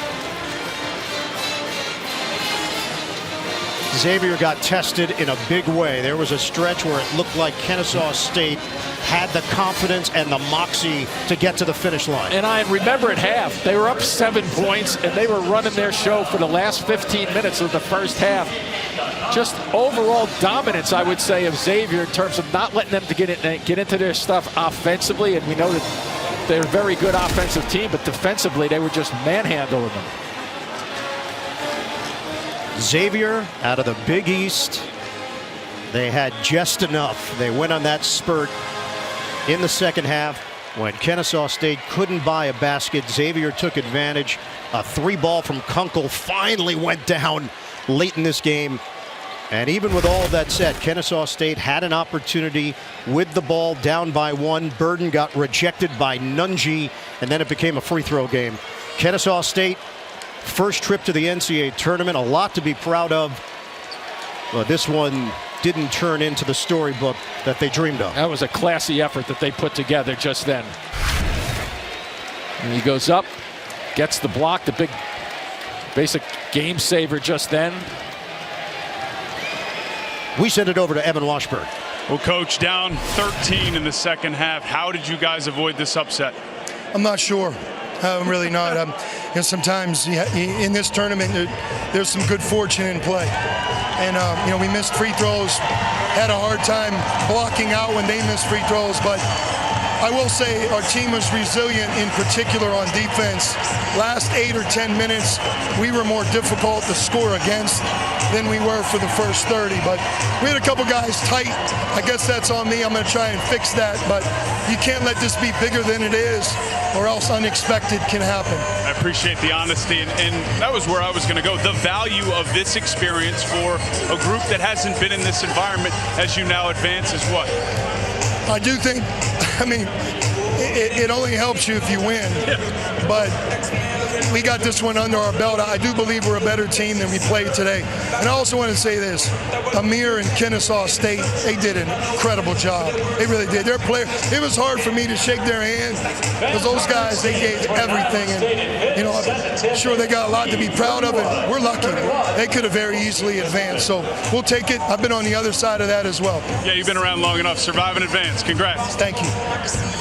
Xavier got tested in a big way. There was a stretch where it looked like Kennesaw State had the confidence and the moxie to get to the finish line. And I remember at half, they were up 7 points, and they were running their show for the last 15 minutes of the first half. Just overall dominance, I would say, of Xavier in terms of not letting them to get into their stuff offensively. And we know that they're a very good offensive team, but defensively, they were just manhandling them. Xavier out of the Big East. They had just enough. They went on that spurt in the second half when Kennesaw State couldn't buy a basket. Xavier took advantage. A 3-ball from Kunkel finally went down late in this game. And even with all of that said, Kennesaw State had an opportunity with the ball down by 1. Burden got rejected by Nunji, and then it became a free throw game. Kennesaw State, first trip to the NCAA tournament, a lot to be proud of. But this one didn't turn into the storybook that they dreamed of. That was a classy effort that they put together just then. And he goes up, gets the block, the big basic game saver just then. We send it over to Evan Washburn. Well, Coach, down 13 in the second half. How did you guys avoid this upset? I'm not sure. I'm really not. Sometimes in this tournament, there's some good fortune in play. And, we missed free throws, had a hard time blocking out when they missed free throws. But I will say our team was resilient, in particular on defense. Last 8 or 10 minutes, we were more difficult to score against than we were for the first 30. But we had a couple guys tight. I guess that's on me. I'm going to try and fix that. But you can't let this be bigger than it is, or else unexpected can happen. I appreciate the honesty, and that was where I was going to go. The value of this experience for a group that hasn't been in this environment as you now advance is what? I do think, it only helps you if you win. But we got this one under our belt. I do believe we're a better team than we played today. And I also want to say this. Amir and Kennesaw State, they did an incredible job. They really did. Their player, it was hard for me to shake their hand because those guys, they gave everything. And, I'm sure they got a lot to be proud of, and we're lucky. They could have very easily advanced. So we'll take it. I've been on the other side of that as well. Yeah, you've been around long enough. Survive and advance. Congrats. Thank you.